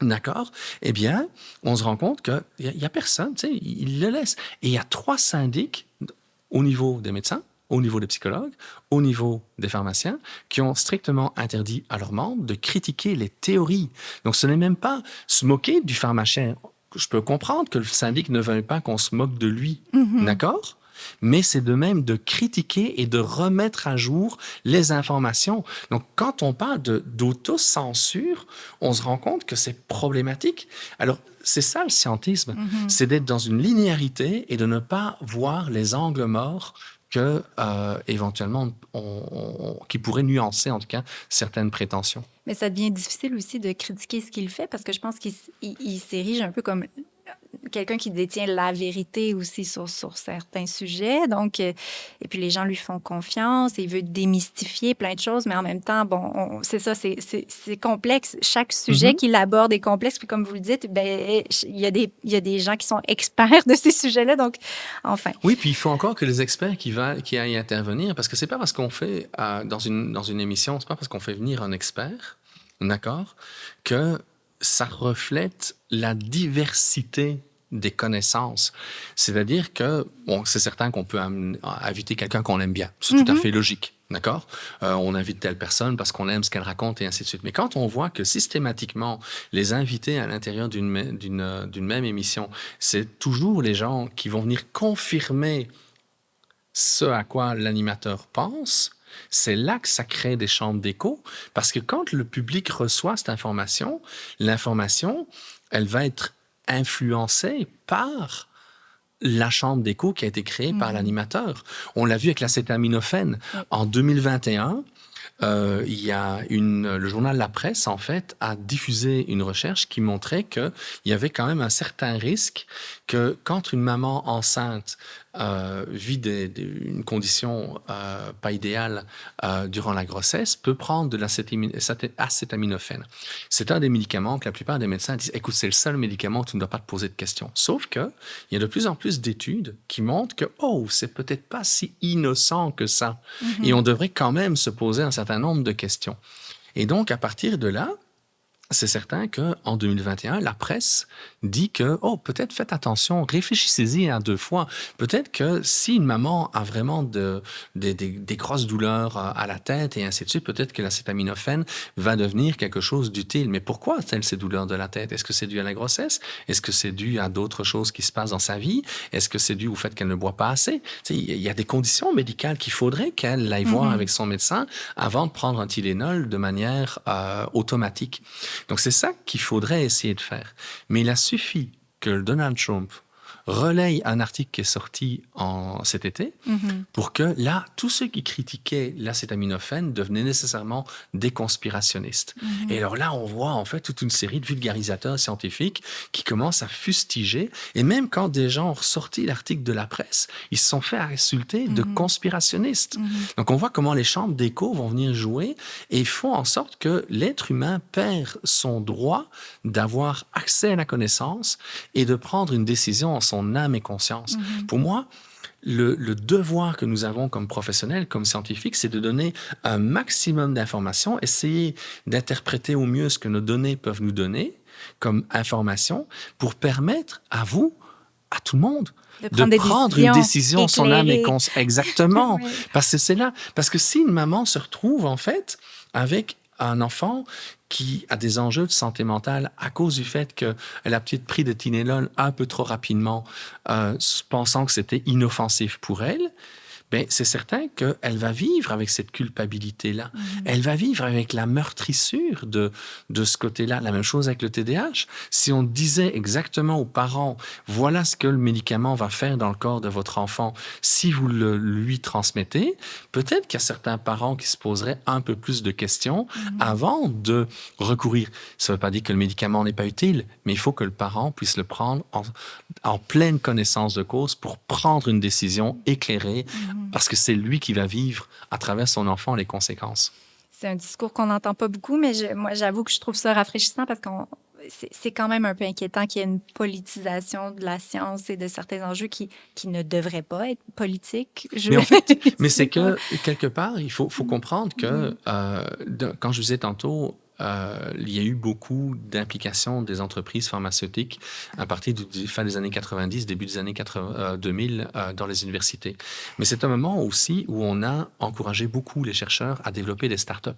D'accord? Eh bien, on se rend compte qu'il y a personne, tu sais, il le laisse. Et il y a 3 syndics au niveau des médecins, au niveau des psychologues, au niveau des pharmaciens, qui ont strictement interdit à leurs membres de critiquer les théories. Donc, ce n'est même pas se moquer du pharmacien. Je peux comprendre que le syndic ne veuille pas qu'on se moque de lui, d'accord? Mais c'est de même de critiquer et de remettre à jour les informations. Donc, quand on parle d'autocensure, on se rend compte que c'est problématique. Alors, c'est ça le scientisme, c'est d'être dans une linéarité et de ne pas voir les angles morts que, éventuellement, qui pourraient nuancer, en tout cas, certaines prétentions. Mais ça devient difficile aussi de critiquer ce qu'il fait parce que je pense qu'il s'érige un peu comme quelqu'un qui détient la vérité aussi sur certains sujets. Donc, et puis les gens lui font confiance et il veut démystifier plein de choses, mais en même temps, bon, c'est ça, c'est complexe. Chaque sujet qu'il aborde est complexe. Puis comme vous le dites, ben, il y a des gens qui sont experts de ces sujets-là. Donc, enfin. Oui, puis il faut encore que les experts qui aillent intervenir, parce que c'est pas parce qu'on fait, dans une émission, c'est pas parce qu'on fait venir un expert, d'accord, que ça reflète la diversité des connaissances. C'est-à-dire que, bon, c'est certain qu'on peut inviter quelqu'un qu'on aime bien. C'est tout à fait logique, d'accord? On invite telle personne parce qu'on aime ce qu'elle raconte et ainsi de suite. Mais quand on voit que systématiquement, les invités à l'intérieur d'une même émission, c'est toujours les gens qui vont venir confirmer ce à quoi l'animateur pense, c'est là que ça crée des chambres d'écho, parce que quand le public reçoit cette information, l'information, elle va être influencée par la chambre d'écho qui a été créée par l'animateur. On l'a vu avec l'acétaminophène. En 2021, il y a le journal La Presse, en fait, a diffusé une recherche qui montrait qu'il y avait quand même un certain risque que quand une maman enceinte vit une condition pas idéale durant la grossesse, peut prendre de l'acétaminophène. C'est un des médicaments que la plupart des médecins disent, écoute, c'est le seul médicament où tu ne dois pas te poser de questions. Sauf que il y a de plus en plus d'études qui montrent que, c'est peut-être pas si innocent que ça. Et on devrait quand même se poser un certain nombre de questions. Et donc, à partir de là, c'est certain qu'en 2021, la presse dit que, peut-être faites attention, réfléchissez-y à 2 fois. Peut-être que si une maman a vraiment des grosses douleurs à la tête et ainsi de suite, peut-être que l'acétaminophène va devenir quelque chose d'utile. Mais pourquoi a-t-elle ces douleurs de la tête? Est-ce que c'est dû à la grossesse? Est-ce que c'est dû à d'autres choses qui se passent dans sa vie? Est-ce que c'est dû au fait qu'elle ne boit pas assez? Il y a des conditions médicales qu'il faudrait qu'elle aille voir avec son médecin avant de prendre un Tylenol de manière automatique. Donc, c'est ça qu'il faudrait essayer de faire. Mais il a suffi que Donald Trump relaye un article qui est sorti cet été pour que là, tous ceux qui critiquaient l'acétaminophène devenaient nécessairement des conspirationnistes. Et alors là, on voit en fait toute une série de vulgarisateurs scientifiques qui commencent à fustiger. Et même quand des gens ont ressorti l'article de la presse, ils se sont fait insulter de conspirationnistes. Donc on voit comment les chambres d'écho vont venir jouer et font en sorte que l'être humain perd son droit d'avoir accès à la connaissance et de prendre une décision en son âme et conscience. Pour moi, le devoir que nous avons comme professionnels, comme scientifiques, c'est de donner un maximum d'informations, essayer d'interpréter au mieux ce que nos données peuvent nous donner comme information pour permettre à vous, à tout le monde, de prendre une décision en son âme et conscience. Exactement. Oui. Parce que c'est là. Parce que si une maman se retrouve, en fait, avec un enfant qui a des enjeux de santé mentale à cause du fait qu'elle a peut-être pris de Tylenol un peu trop rapidement, pensant que c'était inoffensif pour elle, ben, c'est certain qu'elle va vivre avec cette culpabilité-là. Elle va vivre avec la meurtrissure de ce côté-là. La même chose avec le TDAH. Si on disait exactement aux parents, voilà ce que le médicament va faire dans le corps de votre enfant si vous le lui transmettez, peut-être qu'il y a certains parents qui se poseraient un peu plus de questions avant de recourir. Ça ne veut pas dire que le médicament n'est pas utile, mais il faut que le parent puisse le prendre en pleine connaissance de cause pour prendre une décision éclairée, parce que c'est lui qui va vivre à travers son enfant les conséquences. C'est un discours qu'on n'entend pas beaucoup, mais moi, j'avoue que je trouve ça rafraîchissant parce que c'est quand même un peu inquiétant qu'il y ait une politisation de la science et de certains enjeux qui ne devraient pas être politiques. Mais en fait, c'est que, quelque part, il faut comprendre que, quand je vous disais tantôt, il y a eu beaucoup d'implications des entreprises pharmaceutiques à partir de fin des années 90, début des années 2000 dans les universités. Mais c'est un moment aussi où on a encouragé beaucoup les chercheurs à développer des startups.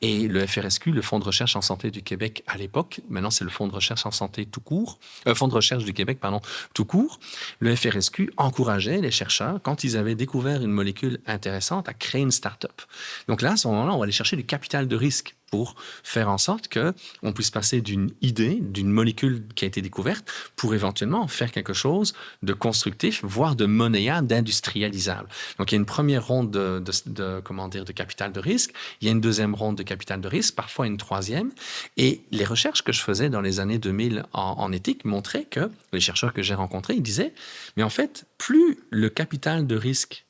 Et le FRSQ, le Fonds de recherche en santé du Québec à l'époque, maintenant c'est le Fonds de recherche en santé tout court, Fonds de recherche du Québec, pardon, tout court, le FRSQ encourageait les chercheurs, quand ils avaient découvert une molécule intéressante, à créer une startup. Donc là, à ce moment-là, on va aller chercher du capital de risque pour faire en sorte qu'on puisse passer d'une idée, d'une molécule qui a été découverte, pour éventuellement faire quelque chose de constructif, voire de monnayable, d'industrialisable. Donc, il y a une première ronde de capital de risque, il y a une deuxième ronde de capital de risque, parfois une troisième. Et les recherches que je faisais dans les années 2000 en éthique montraient que, les chercheurs que j'ai rencontrés, ils disaient, mais en fait, plus le capital de risque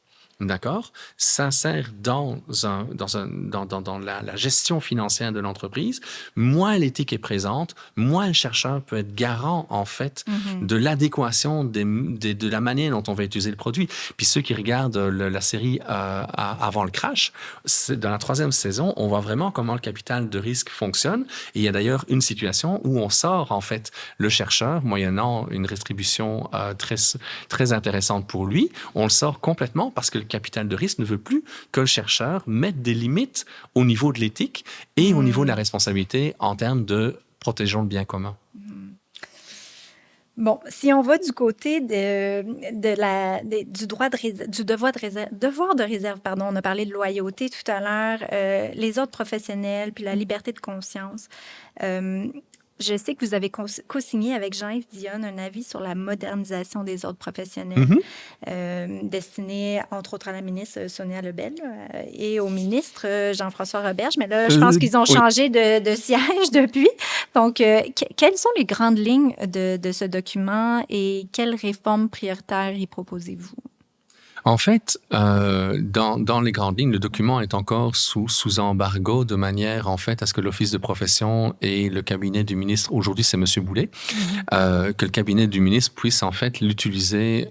s'insère dans la gestion financière de l'entreprise, moins l'éthique est présente, moins le chercheur peut être garant, en fait, de l'adéquation de la manière dont on va utiliser le produit. Puis ceux qui regardent la série avant le crash, dans la 3e saison, on voit vraiment comment le capital de risque fonctionne. Et il y a d'ailleurs une situation où on sort, en fait, le chercheur, moyennant une rétribution très, très intéressante pour lui, on le sort complètement parce que le capital de risque ne veut plus que le chercheur mette des limites au niveau de l'éthique et au niveau de la responsabilité en termes de protégeons le bien commun. Bon, si on va du côté du devoir de réserve, pardon, on a parlé de loyauté tout à l'heure, les ordres professionnels, puis la liberté de conscience. Je sais que vous avez co-signé avec Jean-Yves Dionne un avis sur la modernisation des ordres professionnels, destiné, entre autres, à la ministre Sonia Lebel et au ministre Jean-François Roberge. Mais là, je pense qu'ils ont changé de siège depuis. Donc, quelles sont les grandes lignes de ce document et quelles réformes prioritaires y proposez-vous? En fait, dans les grandes lignes, le document est encore sous embargo de manière, en fait, à ce que l'Office de profession et le cabinet du ministre, aujourd'hui c'est M. Boulay, que le cabinet du ministre puisse, en fait, l'utiliser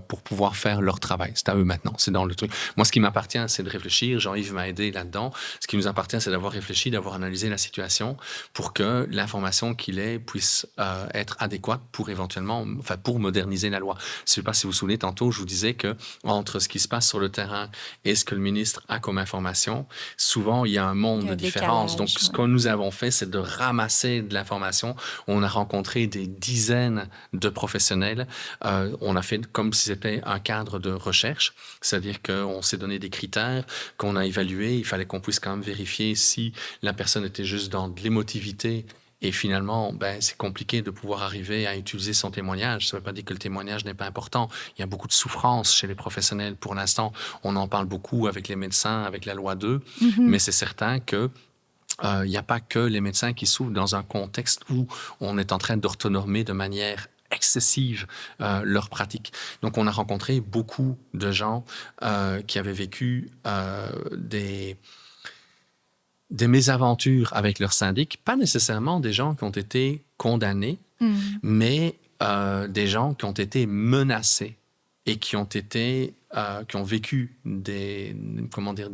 pour pouvoir faire leur travail. C'est à eux maintenant, c'est dans le truc. Moi, ce qui m'appartient, c'est de réfléchir. Jean-Yves m'a aidé là-dedans. Ce qui nous appartient, c'est d'avoir réfléchi, d'avoir analysé la situation pour que l'information qu'il ait puisse être adéquate pour éventuellement, enfin, pour moderniser la loi. Je ne sais pas si vous vous souvenez, tantôt, je vous disais que entre ce qui se passe sur le terrain et ce que le ministre a comme information, souvent, il y a un monde de différence. Donc, ce que nous avons fait, c'est de ramasser de l'information. On a rencontré des dizaines de professionnels. On a fait comme si c'était un cadre de recherche, c'est-à-dire qu'on s'est donné des critères qu'on a évalués. Il fallait qu'on puisse quand même vérifier si la personne était juste dans de l'émotivité Et finalement, ben, c'est compliqué de pouvoir arriver à utiliser son témoignage. Ça ne veut pas dire que le témoignage n'est pas important. Il y a beaucoup de souffrance chez les professionnels. Pour l'instant, on en parle beaucoup avec les médecins, avec la loi 2, Mhm. mais c'est certain que il n'y a pas que les médecins qui souffrent dans un contexte où on est en train d'orthonormer de manière excessive leur pratique. Donc, on a rencontré beaucoup de gens qui avaient vécu des mésaventures avec leur syndic, pas nécessairement des gens qui ont été condamnés, Mhm. mais des gens qui ont été menacés et qui ont vécu des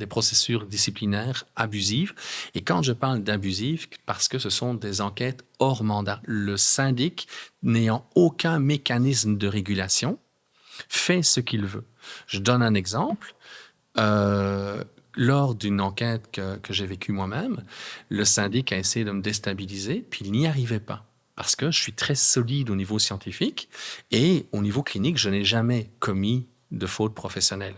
procédures disciplinaires abusives. Et quand je parle d'abusives, parce que ce sont des enquêtes hors mandat, le syndic, n'ayant aucun mécanisme de régulation, fait ce qu'il veut. Je donne un exemple. Lors d'une enquête que j'ai vécue moi-même, le syndic a essayé de me déstabiliser, puis il n'y arrivait pas. Parce que je suis très solide au niveau scientifique et au niveau clinique, je n'ai jamais commis de faute professionnelle.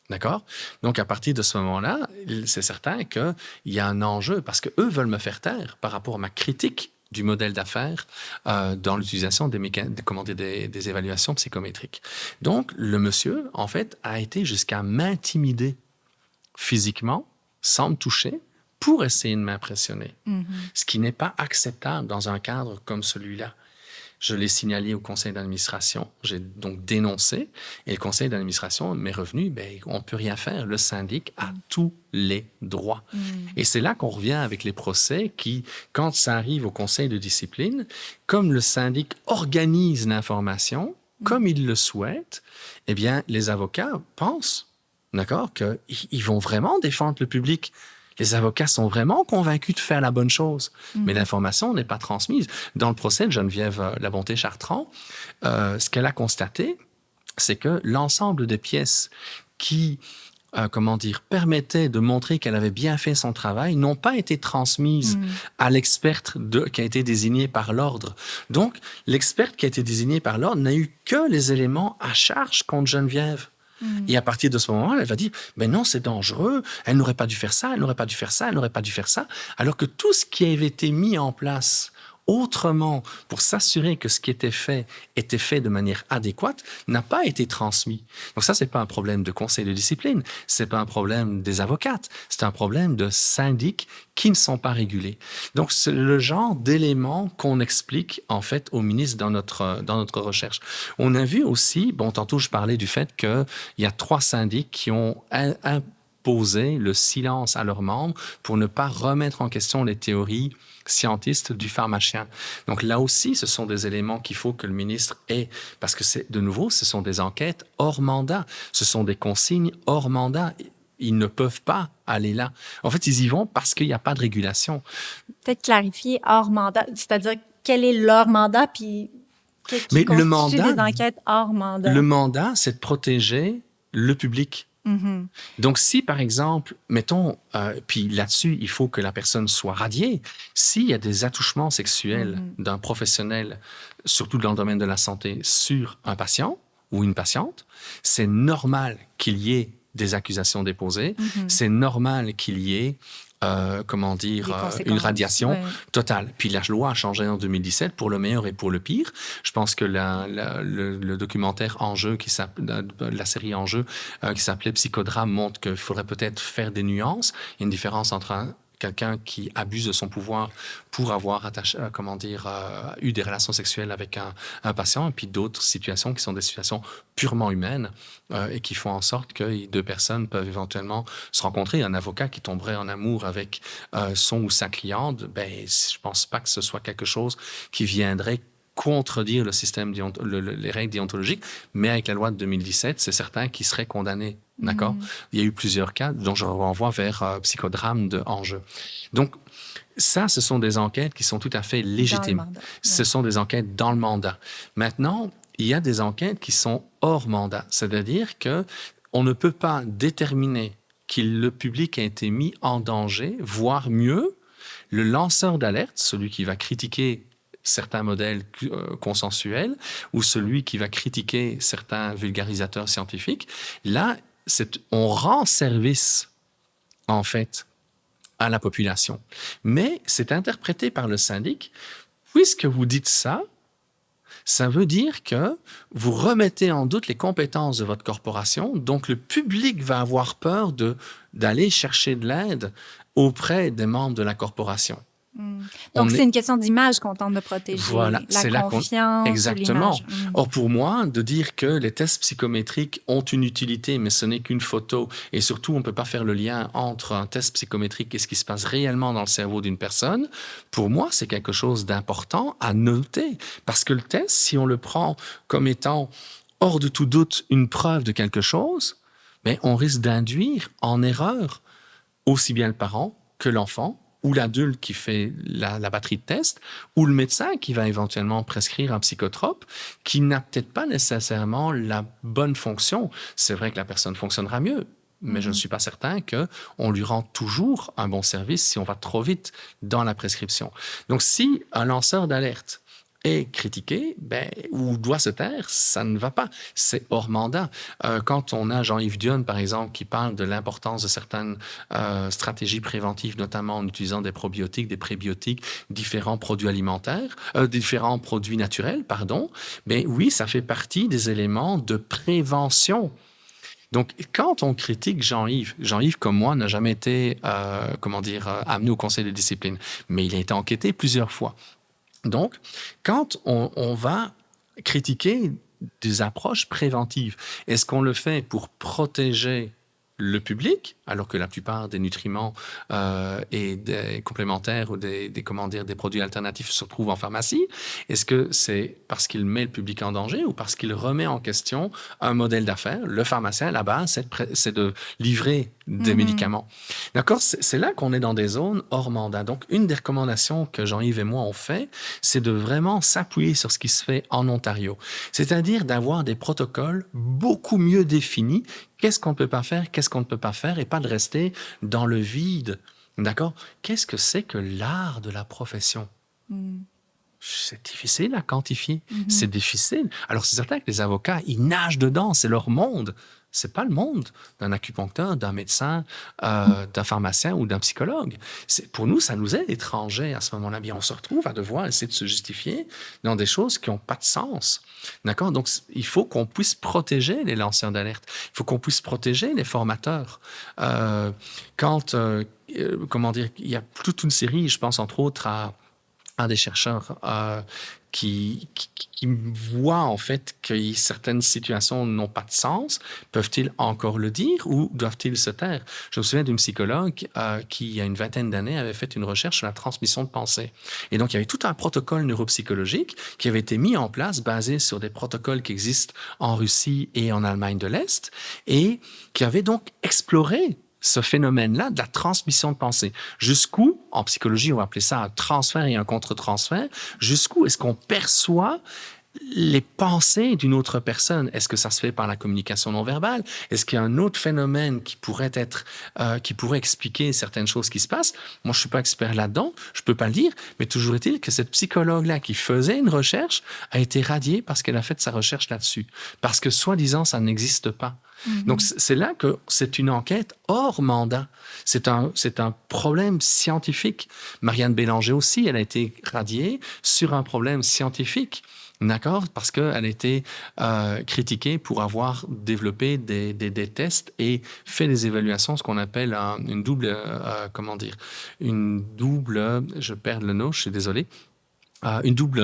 D'accord? Donc, à partir de ce moment-là, c'est certain qu'il y a un enjeu parce qu'eux veulent me faire taire par rapport à ma critique du modèle d'affaires dans l'utilisation des évaluations psychométriques. Donc, le monsieur, en fait, a été jusqu'à m'intimider physiquement, sans me toucher, pour essayer de m'impressionner. Mhm. Ce qui n'est pas acceptable dans un cadre comme celui-là. Je l'ai signalé au conseil d'administration, j'ai donc dénoncé, et le conseil d'administration m'est revenu, ben, on ne peut rien faire, le syndic a tous les droits. Et c'est là qu'on revient avec les procès qui, quand ça arrive au conseil de discipline, comme le syndic organise l'information, comme il le souhaite, eh bien, les avocats pensent, d'accord, qu'ils vont vraiment défendre le public. Les avocats sont vraiment convaincus de faire la bonne chose, mais l'information n'est pas transmise. Dans le procès de Geneviève Labonté-Chartrand, ce qu'elle a constaté, c'est que l'ensemble des pièces qui permettaient de montrer qu'elle avait bien fait son travail n'ont pas été transmises à l'experte qui a été désignée par l'ordre. Donc, l'experte qui a été désignée par l'ordre n'a eu que les éléments à charge contre Geneviève. Et à partir de ce moment, elle va dire, ben non, c'est dangereux, elle n'aurait pas dû faire ça, elle n'aurait pas dû faire ça, elle n'aurait pas dû faire ça. Alors que tout ce qui avait été mis en place autrement pour s'assurer que ce qui était fait de manière adéquate n'a pas été transmis. Donc ça, c'est pas un problème de conseil de discipline, c'est pas un problème des avocates, c'est un problème de syndics qui ne sont pas régulés. Donc c'est le genre d'éléments qu'on explique en fait au ministre dans notre recherche. On a vu aussi, bon, tantôt je parlais du fait qu'il y a 3 syndics qui ont imposé le silence à leurs membres pour ne pas remettre en question les théories scientistes du pharmacien. Donc là aussi, ce sont des éléments qu'il faut que le ministre ait, parce que de nouveau, ce sont des enquêtes hors mandat, ce sont des consignes hors mandat. Ils ne peuvent pas aller là. En fait, ils y vont parce qu'il n'y a pas de régulation. Peut-être clarifier hors mandat, c'est-à-dire quel est leur mandat, puis qu'est-ce qui constitue des enquêtes hors mandat? Le mandat, c'est de protéger le public. Donc, si, par exemple, mettons, puis là-dessus, il faut que la personne soit radiée. S'il y a des attouchements sexuels d'un professionnel, surtout dans le domaine de la santé, sur un patient ou une patiente, c'est normal qu'il y ait des accusations déposées. C'est normal qu'il y ait une radiation totale. Puis la loi a changé en 2017 pour le meilleur et pour le pire. Je pense que le documentaire Enjeu, la série Enjeu, qui s'appelait Psychodrame, montre qu'il faudrait peut-être faire des nuances. Il y a une différence entre quelqu'un qui abuse de son pouvoir pour avoir eu des relations sexuelles avec un patient, et puis d'autres situations qui sont des situations purement humaines et qui font en sorte que 2 personnes peuvent éventuellement se rencontrer. Un avocat qui tomberait en amour avec son ou sa cliente, ben, je pense pas que ce soit quelque chose qui viendrait contredire le système les règles déontologiques, mais avec la loi de 2017, c'est certain qu'il serait condamné. D'accord? Il y a eu plusieurs cas, dont je renvoie vers Psychodrame de Enjeu. Donc, ça, ce sont des enquêtes qui sont tout à fait légitimes. Ce sont des enquêtes dans le mandat. Maintenant, il y a des enquêtes qui sont hors mandat. C'est-à-dire qu'on ne peut pas déterminer que le public a été mis en danger, voire mieux, le lanceur d'alerte, celui qui va critiquer certains modèles consensuels ou celui qui va critiquer certains vulgarisateurs scientifiques, là, on rend service, en fait, à la population. Mais c'est interprété par le syndic, puisque vous dites ça, ça veut dire que vous remettez en doute les compétences de votre corporation, donc le public va avoir peur d'aller chercher de l'aide auprès des membres de la corporation. Mm. Donc, On c'est est, une question d'image qu'on tente de voilà, protéger, la c'est là qu'on... confiance ou l'image. Exactement. Or, pour moi, de dire que les tests psychométriques ont une utilité, mais ce n'est qu'une photo, et surtout, on ne peut pas faire le lien entre un test psychométrique et ce qui se passe réellement dans le cerveau d'une personne, pour moi, c'est quelque chose d'important à noter. Parce que le test, si on le prend comme étant hors de tout doute une preuve de quelque chose, ben, on risque d'induire en erreur aussi bien le parent que l'enfant, ou l'adulte qui fait la batterie de test, ou le médecin qui va éventuellement prescrire un psychotrope qui n'a peut-être pas nécessairement la bonne fonction. C'est vrai que la personne fonctionnera mieux, mais je ne suis pas certain qu'on lui rend toujours un bon service si on va trop vite dans la prescription. Donc, si un lanceur d'alerte est critiqué, ben, ou doit se taire, ça ne va pas. C'est hors mandat. Quand on a Jean-Yves Dionne, par exemple, qui parle de l'importance de certaines stratégies préventives, notamment en utilisant des probiotiques, des prébiotiques, différents produits alimentaires, différents produits naturels, pardon, ben oui, ça fait partie des éléments de prévention. Donc, quand on critique Jean-Yves, Jean-Yves, comme moi, n'a jamais été, amené au conseil de discipline, mais il a été enquêté plusieurs fois. Donc, quand on va critiquer des approches préventives, est-ce qu'on le fait pour protéger le public, alors que la plupart des nutriments et des complémentaires ou des produits alternatifs se trouvent en pharmacie? Est-ce que c'est parce qu'il met le public en danger ou parce qu'il remet en question un modèle d'affaires? Le pharmacien, là-bas, c'est de livrer des médicaments. D'accord? C'est là qu'on est dans des zones hors mandat. Donc, une des recommandations que Jean-Yves et moi on fait, c'est de vraiment s'appuyer sur ce qui se fait en Ontario. C'est-à-dire d'avoir des protocoles beaucoup mieux définis. Qu'est-ce qu'on ne peut pas faire, qu'est-ce qu'on ne peut pas faire, et pas de rester dans le vide. D'accord? Qu'est-ce que c'est que l'art de la profession? C'est difficile à quantifier. C'est difficile. Alors, c'est certain que les avocats, ils nagent dedans, c'est leur monde. C'est pas le monde d'un acupuncteur, d'un médecin, d'un pharmacien ou d'un psychologue. Pour nous, ça nous est étranger à ce moment-là. Bien, on se retrouve à devoir essayer de se justifier dans des choses qui n'ont pas de sens. D'accord? Donc, il faut qu'on puisse protéger les lanceurs d'alerte. Il faut qu'on puisse protéger les formateurs. Il y a toute une série, je pense entre autres à des chercheurs qui voient en fait que certaines situations n'ont pas de sens. Peuvent-ils encore le dire ou doivent-ils se taire? Je me souviens d'une psychologue qui, il y a une vingtaine d'années, avait fait une recherche sur la transmission de pensée. Et donc, il y avait tout un protocole neuropsychologique qui avait été mis en place basé sur des protocoles qui existent en Russie et en Allemagne de l'Est et qui avait donc exploré ce phénomène-là de la transmission de pensée. Jusqu'où, en psychologie, on va appeler ça un transfert et un contre-transfert, jusqu'où est-ce qu'on perçoit les pensées d'une autre personne? Est-ce que ça se fait par la communication non verbale? Est-ce qu'il y a un autre phénomène qui pourrait expliquer certaines choses qui se passent? Moi, je ne suis pas expert là-dedans, je ne peux pas le dire, mais toujours est-il que cette psychologue-là qui faisait une recherche a été radiée parce qu'elle a fait sa recherche là-dessus. Parce que, soi-disant, ça n'existe pas. Donc, c'est là que c'est une enquête hors mandat. C'est un problème scientifique. Marianne Bélanger aussi, elle a été radiée sur un problème scientifique. D'accord? Parce qu'elle a été critiquée pour avoir développé des tests et fait des évaluations, ce qu'on appelle une double, je perds le nom, je suis désolé, une double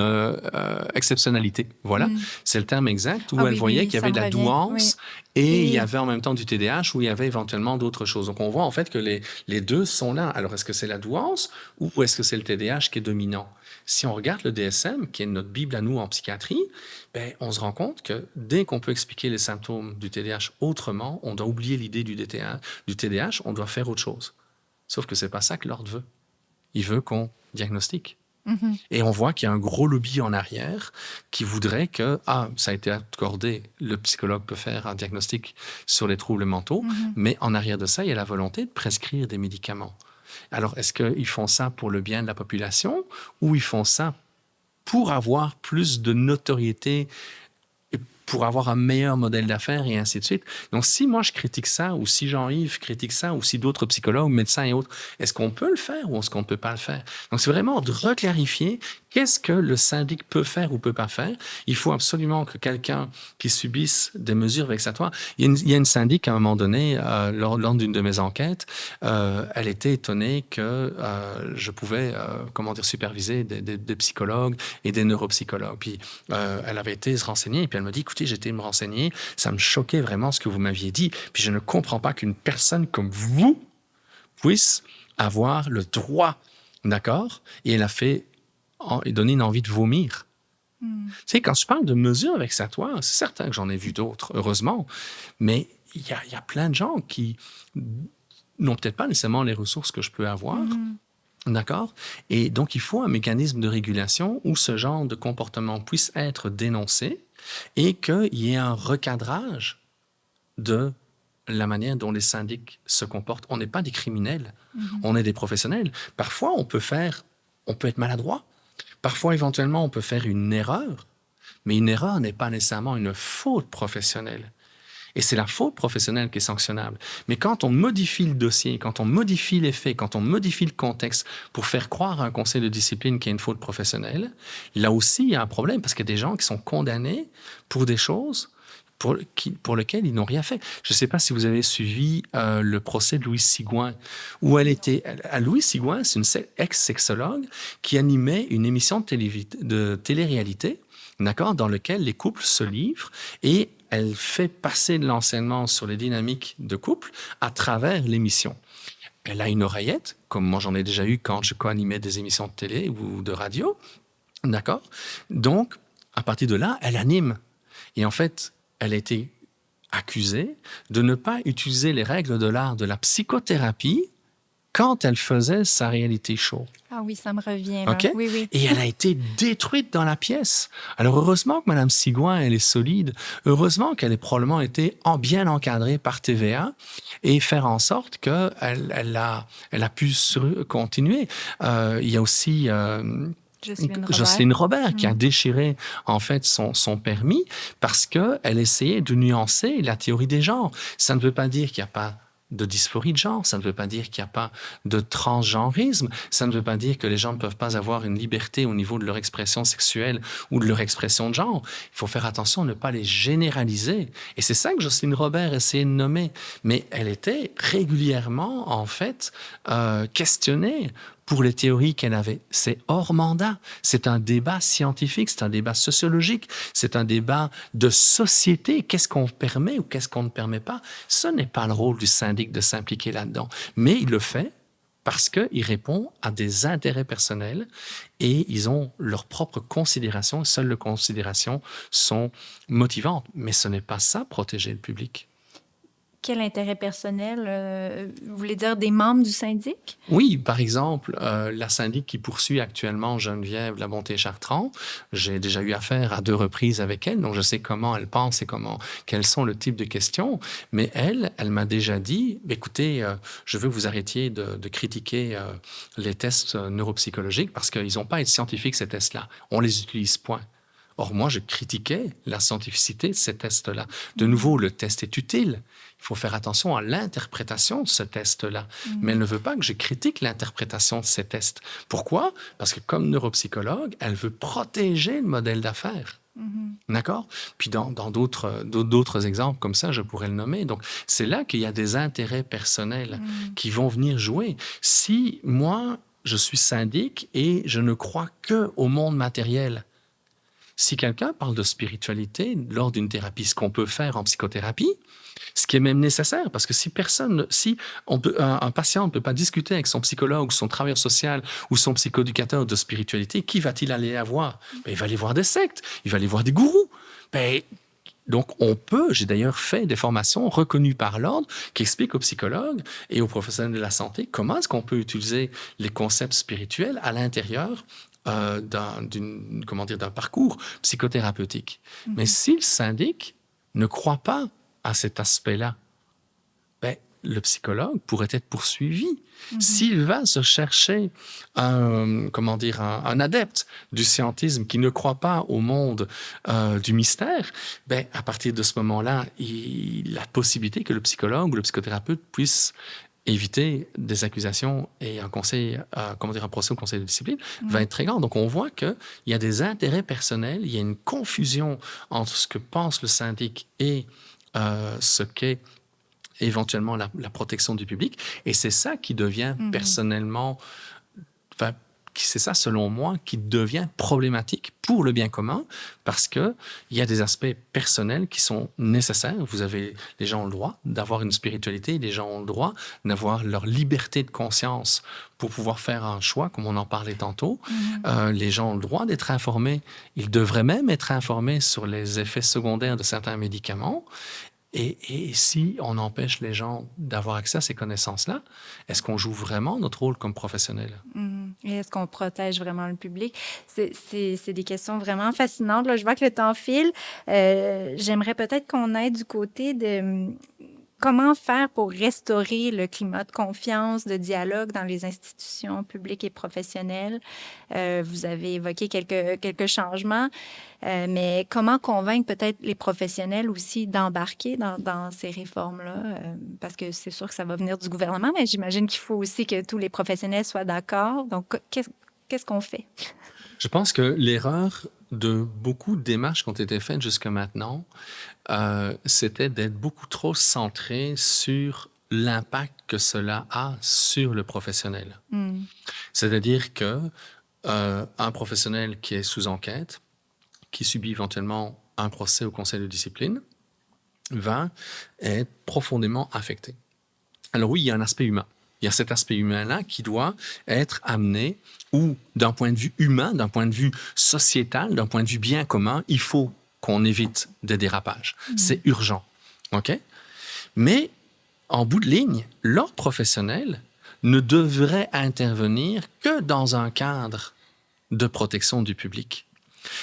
exceptionnalité. Voilà, c'est le terme exact, où elle voyait qu'il y avait de la douance et il y avait en même temps du TDAH où il y avait éventuellement d'autres choses. Donc, on voit en fait que les deux sont là. Alors, est-ce que c'est la douance ou est-ce que c'est le TDAH qui est dominant? Si on regarde le DSM, qui est notre Bible à nous en psychiatrie, ben, on se rend compte que dès qu'on peut expliquer les symptômes du TDAH autrement, on doit oublier l'idée du TDAH, on doit faire autre chose. Sauf que c'est pas ça que l'ordre veut. Il veut qu'on diagnostique. Et on voit qu'il y a un gros lobby en arrière qui voudrait que, ça a été accordé, le psychologue peut faire un diagnostic sur les troubles mentaux, mais en arrière de ça, il y a la volonté de prescrire des médicaments. Alors, est-ce qu'ils font ça pour le bien de la population ou ils font ça pour avoir plus de notoriété pour avoir un meilleur modèle d'affaires et ainsi de suite. Donc, si moi je critique ça, ou si Jean-Yves critique ça, ou si d'autres psychologues, médecins et autres, est-ce qu'on peut le faire ou est-ce qu'on ne peut pas le faire? Donc, c'est vraiment de reclarifier qu'est-ce que le syndic peut faire ou peut pas faire. Il faut absolument que quelqu'un qui subisse des mesures vexatoires... Il y a une syndic, à un moment donné, lors d'une de mes enquêtes, elle était étonnée que je pouvais, superviser des psychologues et des neuropsychologues. Puis, elle avait été se renseigner, et puis elle me dit, écoutez, j'ai été me renseigner, ça me choquait vraiment ce que vous m'aviez dit, puis je ne comprends pas qu'une personne comme vous puisse avoir le droit, d'accord? Et elle a donné une envie de vomir. Tu sais, quand je parle de mesures vexatoires, c'est certain que j'en ai vu d'autres, heureusement, mais il y a plein de gens qui n'ont peut-être pas nécessairement les ressources que je peux avoir. D'accord? Et donc, il faut un mécanisme de régulation où ce genre de comportement puisse être dénoncé et qu'il y ait un recadrage de la manière dont les syndics se comportent. On n'est pas des criminels, on est des professionnels. Parfois, on peut être maladroit. Parfois, éventuellement, on peut faire une erreur, mais une erreur n'est pas nécessairement une faute professionnelle. Et c'est la faute professionnelle qui est sanctionnable. Mais quand on modifie le dossier, quand on modifie les faits, quand on modifie le contexte pour faire croire à un conseil de discipline qu'il y a une faute professionnelle, là aussi, il y a un problème parce qu'il y a des gens qui sont condamnés pour des choses pour lesquelles ils n'ont rien fait. Je ne sais pas si vous avez suivi le procès de Louise Sigouin, où Louise Sigouin, c'est une ex-sexologue qui animait une émission de télé-réalité, d'accord, dans laquelle les couples se livrent et elle fait passer de l'enseignement sur les dynamiques de couple à travers l'émission. Elle a une oreillette, comme moi j'en ai déjà eu quand je co-animais des émissions de télé ou de radio, d'accord? Donc, à partir de là, elle anime. Et en fait, elle a été accusée de ne pas utiliser les règles de l'art de la psychothérapie quand elle faisait sa réalité show. Ah oui, ça me revient. Là. Okay? Oui. Et elle a été détruite dans la pièce. Alors, heureusement que Mme Sigouin, elle est solide. Heureusement qu'elle ait probablement été bien encadrée par TVA et faire en sorte qu'elle a pu continuer. Il y a aussi... Jocelyne Robert qui a déchiré en fait son permis parce qu'elle essayait de nuancer la théorie des genres. Ça ne veut pas dire qu'il n'y a pas de dysphorie de genre, ça ne veut pas dire qu'il n'y a pas de transgenrisme, ça ne veut pas dire que les gens ne peuvent pas avoir une liberté au niveau de leur expression sexuelle ou de leur expression de genre. Il faut faire attention à ne pas les généraliser. Et c'est ça que Jocelyne Robert essayait de nommer. Mais elle était régulièrement, en fait, questionnée pour les théories qu'elle avait. C'est hors mandat. C'est un débat scientifique, c'est un débat sociologique, c'est un débat de société. Qu'est-ce qu'on permet ou qu'est-ce qu'on ne permet pas? Ce n'est pas le rôle du syndic de s'impliquer là-dedans. Mais il le fait parce qu'il répond à des intérêts personnels et ils ont leurs propres considérations. Seules les considérations sont motivantes. Mais ce n'est pas ça, protéger le public. Quel intérêt personnel? Vous voulez dire des membres du syndic? Oui, par exemple, la syndic qui poursuit actuellement Geneviève Labonté-Chartrand, j'ai déjà eu affaire à 2 reprises avec elle, donc je sais comment elle pense et quels sont le type de questions. Mais elle m'a déjà dit, écoutez, je veux que vous arrêtiez de critiquer les tests neuropsychologiques parce qu'ils n'ont pas à être scientifiques, ces tests-là. On les utilise, point. Or, moi, je critiquais la scientificité de ces tests-là. De nouveau, le test est utile. Il faut faire attention à l'interprétation de ce test-là. Mais elle ne veut pas que je critique l'interprétation de ces tests. Pourquoi? Parce que comme neuropsychologue, elle veut protéger le modèle d'affaires. D'accord? Puis dans d'autres exemples comme ça, je pourrais le nommer. Donc, c'est là qu'il y a des intérêts personnels qui vont venir jouer. Si moi, je suis syndic et je ne crois qu'au monde matériel, si quelqu'un parle de spiritualité lors d'une thérapie, ce qu'on peut faire en psychothérapie, ce qui est même nécessaire, parce que un patient ne peut pas discuter avec son psychologue, son travailleur social ou son psychoéducateur de spiritualité, qui va-t-il aller voir? Ben, il va aller voir des sectes, il va aller voir des gourous. Ben, donc, j'ai d'ailleurs fait des formations reconnues par l'ordre qui expliquent aux psychologues et aux professionnels de la santé comment est-ce qu'on peut utiliser les concepts spirituels à l'intérieur d'un parcours psychothérapeutique. Mais si le syndic ne croit pas à cet aspect-là, ben, le psychologue pourrait être poursuivi s'il va se chercher un adepte du scientisme qui ne croit pas au monde du mystère. Ben, à partir de ce moment-là, la possibilité que le psychologue ou le psychothérapeute puisse éviter des accusations et un procès au conseil de discipline va être très grand. Donc, on voit qu'il y a des intérêts personnels, il y a une confusion entre ce que pense le syndic et ce qu'est éventuellement la protection du public. Et c'est ça qui devient personnellement, c'est ça, selon moi, qui devient problématique pour le bien commun parce qu'il y a des aspects personnels qui sont nécessaires. Les gens ont le droit d'avoir une spiritualité, les gens ont le droit d'avoir leur liberté de conscience pour pouvoir faire un choix, comme on en parlait tantôt. Les gens ont le droit d'être informés. Ils devraient même être informés sur les effets secondaires de certains médicaments. Et si on empêche les gens d'avoir accès à ces connaissances-là, est-ce qu'on joue vraiment notre rôle comme professionnel? Et est-ce qu'on protège vraiment le public? C'est des questions vraiment fascinantes. Là, je vois que le temps file. J'aimerais peut-être qu'on aille du côté de comment faire pour restaurer le climat de confiance, de dialogue dans les institutions publiques et professionnelles. Vous avez évoqué quelques changements, mais comment convaincre peut-être les professionnels aussi d'embarquer dans ces réformes-là? Parce que c'est sûr que ça va venir du gouvernement, mais j'imagine qu'il faut aussi que tous les professionnels soient d'accord. Donc, qu'est-ce qu'on fait? Je pense que l'erreur de beaucoup de démarches qui ont été faites jusqu'à maintenant, c'était d'être beaucoup trop centré sur l'impact que cela a sur le professionnel. C'est-à-dire que un professionnel qui est sous enquête, qui subit éventuellement un procès au conseil de discipline, va être profondément affecté. Alors oui, il y a un aspect humain. Il y a cet aspect humain-là qui doit être amené où, d'un point de vue humain, d'un point de vue sociétal, d'un point de vue bien commun, il faut qu'on évite des dérapages. C'est urgent. OK? Mais, en bout de ligne, l'ordre professionnel ne devrait intervenir que dans un cadre de protection du public.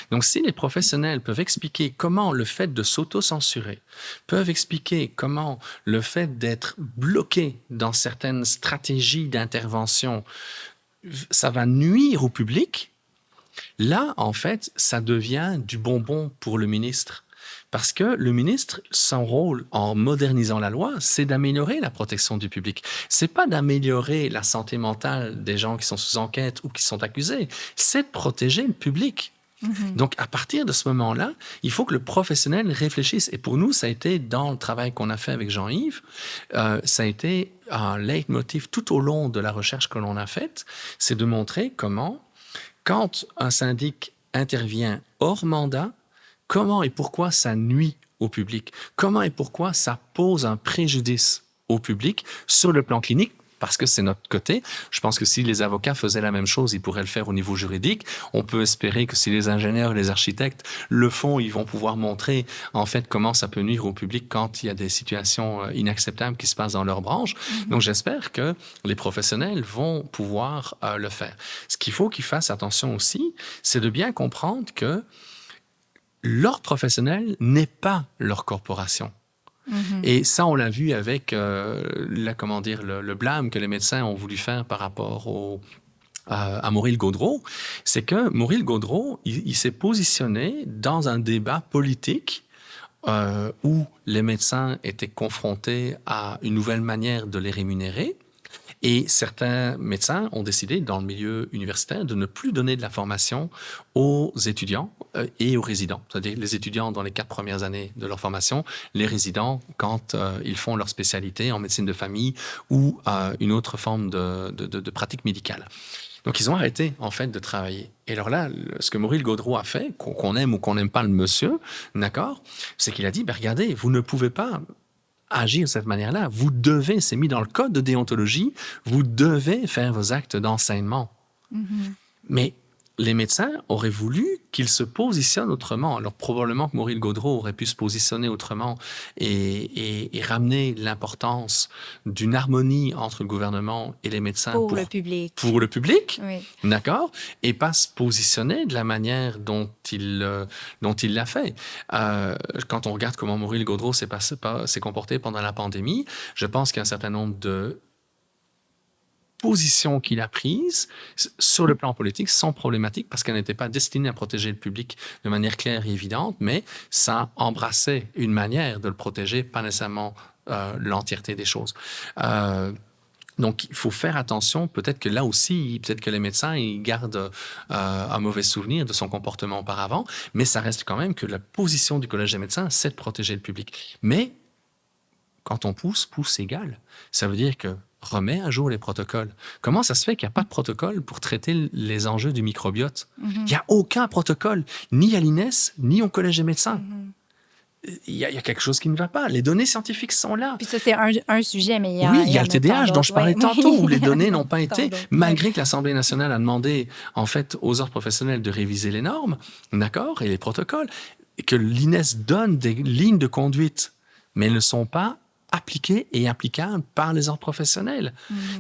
Donc, si les professionnels peuvent expliquer comment le fait de s'auto-censurer, peuvent expliquer comment le fait d'être bloqué dans certaines stratégies d'intervention, ça va nuire au public, là, en fait, ça devient du bonbon pour le ministre. Parce que le ministre, son rôle en modernisant la loi, c'est d'améliorer la protection du public. C'est pas d'améliorer la santé mentale des gens qui sont sous enquête ou qui sont accusés, c'est de protéger le public. Donc, à partir de ce moment-là, il faut que le professionnel réfléchisse. Et pour nous, ça a été, dans le travail qu'on a fait avec Jean-Yves, ça a été un leitmotiv tout au long de la recherche que l'on a faite, c'est de montrer comment, quand un syndic intervient hors mandat, comment et pourquoi ça nuit au public, comment et pourquoi ça pose un préjudice au public sur le plan clinique, parce que c'est notre côté. Je pense que si les avocats faisaient la même chose, ils pourraient le faire au niveau juridique. On peut espérer que si les ingénieurs et les architectes le font, ils vont pouvoir montrer en fait comment ça peut nuire au public quand il y a des situations inacceptables qui se passent dans leur branche. Donc j'espère que les professionnels vont pouvoir le faire. Ce qu'il faut qu'ils fassent attention aussi, c'est de bien comprendre que leur professionnel n'est pas leur corporation. Et ça, on l'a vu avec le blâme que les médecins ont voulu faire par rapport à Maurice Gaudreault. C'est que Maurice Gaudreault, il s'est positionné dans un débat politique où les médecins étaient confrontés à une nouvelle manière de les rémunérer. Et certains médecins ont décidé, dans le milieu universitaire, de ne plus donner de la formation aux étudiants et aux résidents. C'est-à-dire les étudiants dans les 4 premières années de leur formation, les résidents quand ils font leur spécialité en médecine de famille ou une autre forme de pratique médicale. Donc, ils ont arrêté, en fait, de travailler. Et alors là, ce que Maurice Gaudreault a fait, qu'on aime ou qu'on n'aime pas le monsieur, d'accord, c'est qu'il a dit, regardez, vous ne pouvez pas agir de cette manière-là. Vous devez, c'est mis dans le code de déontologie, vous devez faire vos actes d'enseignement. Mais les médecins auraient voulu qu'ils se positionnent autrement. Alors probablement que Maurice Gaudreault aurait pu se positionner autrement et ramener l'importance d'une harmonie entre le gouvernement et les médecins Pour le public. pour le public, Oui. d'accord, et pas se positionner de la manière dont il l'a fait. Quand on regarde comment Maurice Gaudreault s'est comporté pendant la pandémie, je pense qu'il y a un certain nombre de positions qu'il a prises sur le plan politique sont problématiques parce qu'elles n'étaient pas destinées à protéger le public de manière claire et évidente, mais ça embrassait une manière de le protéger, pas nécessairement l'entièreté des choses. Donc, il faut faire attention. Peut-être que là aussi, peut-être que les médecins, ils gardent un mauvais souvenir de son comportement auparavant, mais ça reste quand même que la position du Collège des médecins, c'est de protéger le public. Mais quand on pousse égal. Ça veut dire que remet à jour les protocoles. Comment ça se fait qu'il n'y a pas de protocole pour traiter les enjeux du microbiote? Il n'y a aucun protocole, ni à l'INES, ni au Collège des médecins. Il y a quelque chose qui ne va pas. Les données scientifiques sont là. Puis ça, c'est un sujet, mais Oui, il y a le TDAH dont je parlais tantôt, où les données n'ont pas Tant été, d'autres. malgré que l'Assemblée nationale a demandé, en fait, aux ordres professionnels de réviser les normes, d'accord, et les protocoles, et que l'INES donne des lignes de conduite, mais elles ne sont pas appliquées et applicables par les ordres professionnels.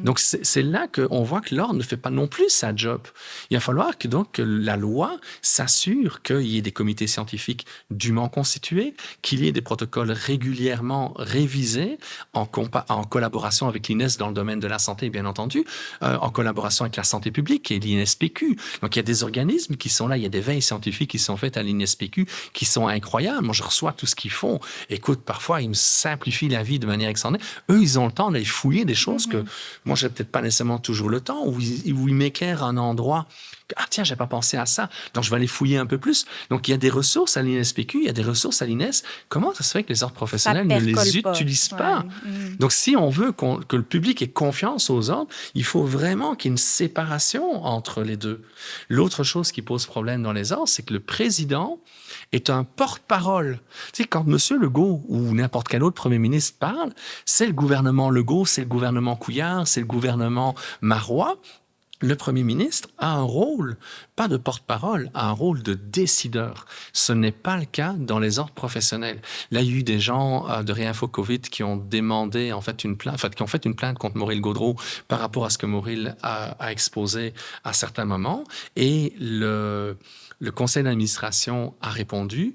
Donc, c'est là qu'on voit que l'ordre ne fait pas non plus sa job. Il va falloir que la loi s'assure qu'il y ait des comités scientifiques dûment constitués, qu'il y ait des protocoles régulièrement révisés en collaboration avec l'INES dans le domaine de la santé, bien entendu, en collaboration avec la santé publique et l'INSPQ. Donc, il y a des organismes qui sont là, il y a des veilles scientifiques qui sont faites à l'INSPQ qui sont incroyables. Moi, je reçois tout ce qu'ils font. Écoute, parfois, ils me simplifient la vie de manière extraordinaire. Eux, ils ont le temps d'aller fouiller des choses que moi, je n'ai peut-être pas nécessairement toujours le temps, où ils m'éclairent un endroit. Ah tiens, j'ai pas pensé à ça. Donc, je vais aller fouiller un peu plus. Donc, il y a des ressources à l'INSPQ, il y a des ressources à l'INES. Comment ça se fait que les ordres professionnels ne les utilisent pas? Donc, si on veut que le public ait confiance aux ordres, il faut vraiment qu'il y ait une séparation entre les deux. L'autre chose qui pose problème dans les ordres, c'est que le président est un porte-parole. Tu sais, quand M. Legault ou n'importe quel autre premier ministre parle, c'est le gouvernement Legault, c'est le gouvernement Couillard, c'est le gouvernement Marois. Le premier ministre a un rôle, pas de porte-parole, a un rôle de décideur. Ce n'est pas le cas dans les ordres professionnels. Là, il y a eu des gens de Réinfo COVID qui ont demandé en fait une plainte, qui ont fait une plainte contre Maurice Gaudreault par rapport à ce que Maurice a exposé à certains moments. Et le conseil d'administration a répondu.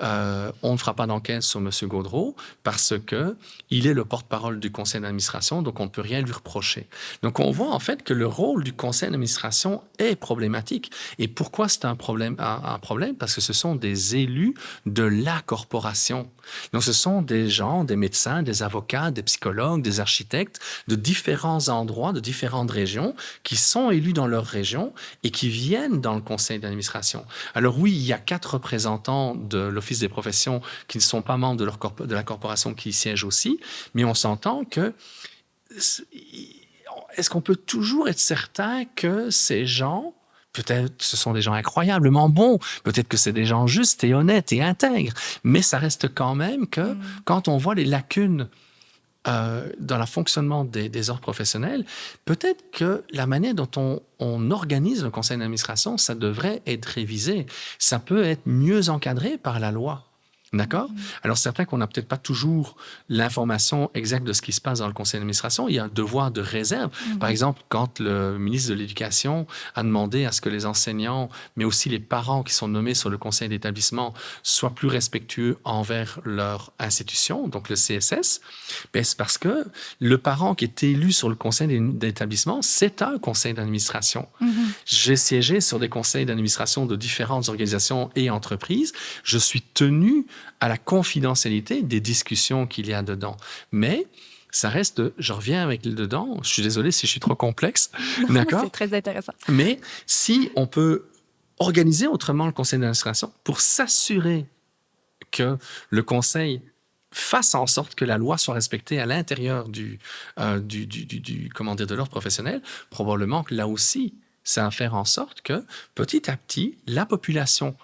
On ne fera pas d'enquête sur M. Gaudreault parce qu'il est le porte-parole du conseil d'administration, donc on ne peut rien lui reprocher. Donc on voit en fait que le rôle du conseil d'administration est problématique. Et pourquoi c'est un problème? Parce que ce sont des élus de la corporation. Donc ce sont des gens, des médecins, des avocats, des psychologues, des architectes de différents endroits, de différentes régions qui sont élus dans leur région et qui viennent dans le conseil d'administration. Alors oui, il y a 4 représentants de l'Office des professions qui ne sont pas membres de la corporation qui y siègent aussi, mais on s'entend que est-ce qu'on peut toujours être certain que ces gens, peut-être ce sont des gens incroyablement bons, peut-être que c'est des gens justes et honnêtes et intègres, mais ça reste quand même que quand on voit les lacunes dans le fonctionnement des ordres professionnels, peut-être que la manière dont on organise le conseil d'administration, ça devrait être révisé. Ça peut être mieux encadré par la loi. D'accord? Alors, certains qu'on n'a peut-être pas toujours l'information exacte de ce qui se passe dans le conseil d'administration. Il y a un devoir de réserve. Par exemple, quand le ministre de l'Éducation a demandé à ce que les enseignants, mais aussi les parents qui sont nommés sur le conseil d'établissement, soient plus respectueux envers leur institution, donc le CSS, ben c'est parce que le parent qui est élu sur le conseil d'établissement, c'est un conseil d'administration. J'ai siégé sur des conseils d'administration de différentes organisations et entreprises. Je suis tenu à la confidentialité des discussions qu'il y a dedans. Mais ça reste, je reviens avec le dedans, je suis désolé si je suis trop complexe, d'accord? C'est très intéressant. Mais si on peut organiser autrement le conseil d'administration pour s'assurer que le conseil fasse en sorte que la loi soit respectée à l'intérieur de l'ordre professionnel, probablement que là aussi, c'est à faire en sorte que petit à petit, la population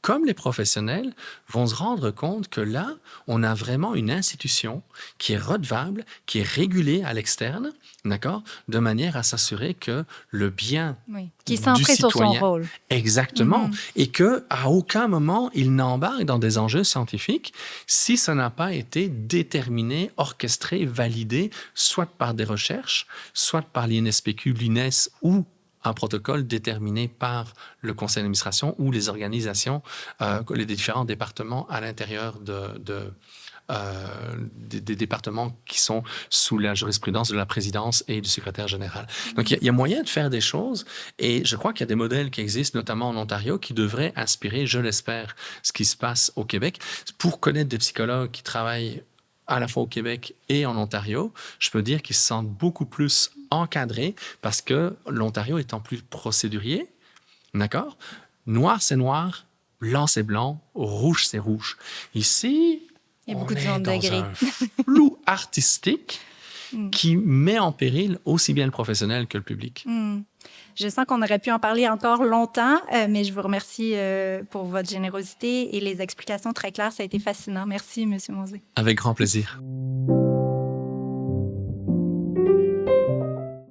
comme les professionnels, vont se rendre compte que là, on a vraiment une institution qui est redevable, qui est régulée à l'externe, d'accord, de manière à s'assurer que le bien Oui, qui est du centré sur son citoyen, rôle. exactement, Mhm. et que à aucun moment il n'embarque dans des enjeux scientifiques si ça n'a pas été déterminé, orchestré, validé, soit par des recherches, soit par l'INSPQ, l'INES ou un protocole déterminé par le conseil d'administration ou les organisations, les différents départements à l'intérieur des départements qui sont sous la jurisprudence de la présidence et du secrétaire général. Donc, il y a moyen de faire des choses et je crois qu'il y a des modèles qui existent, notamment en Ontario, qui devraient inspirer, je l'espère, ce qui se passe au Québec. Pour connaître des psychologues qui travaillent à la fois au Québec et en Ontario, je peux dire qu'ils se sentent beaucoup plus encadrés parce que l'Ontario étant plus procédurier, d'accord? Noir, c'est noir, blanc, c'est blanc, rouge, c'est rouge. Ici, Il y a on beaucoup de est zones de dans gris. un flou artistique Mm. qui met en péril aussi bien le professionnel que le public. Mm. Je sens qu'on aurait pu en parler encore longtemps, mais je vous remercie pour votre générosité et les explications très claires. Ça a été fascinant. Merci, Monsieur Monzé. Avec grand plaisir.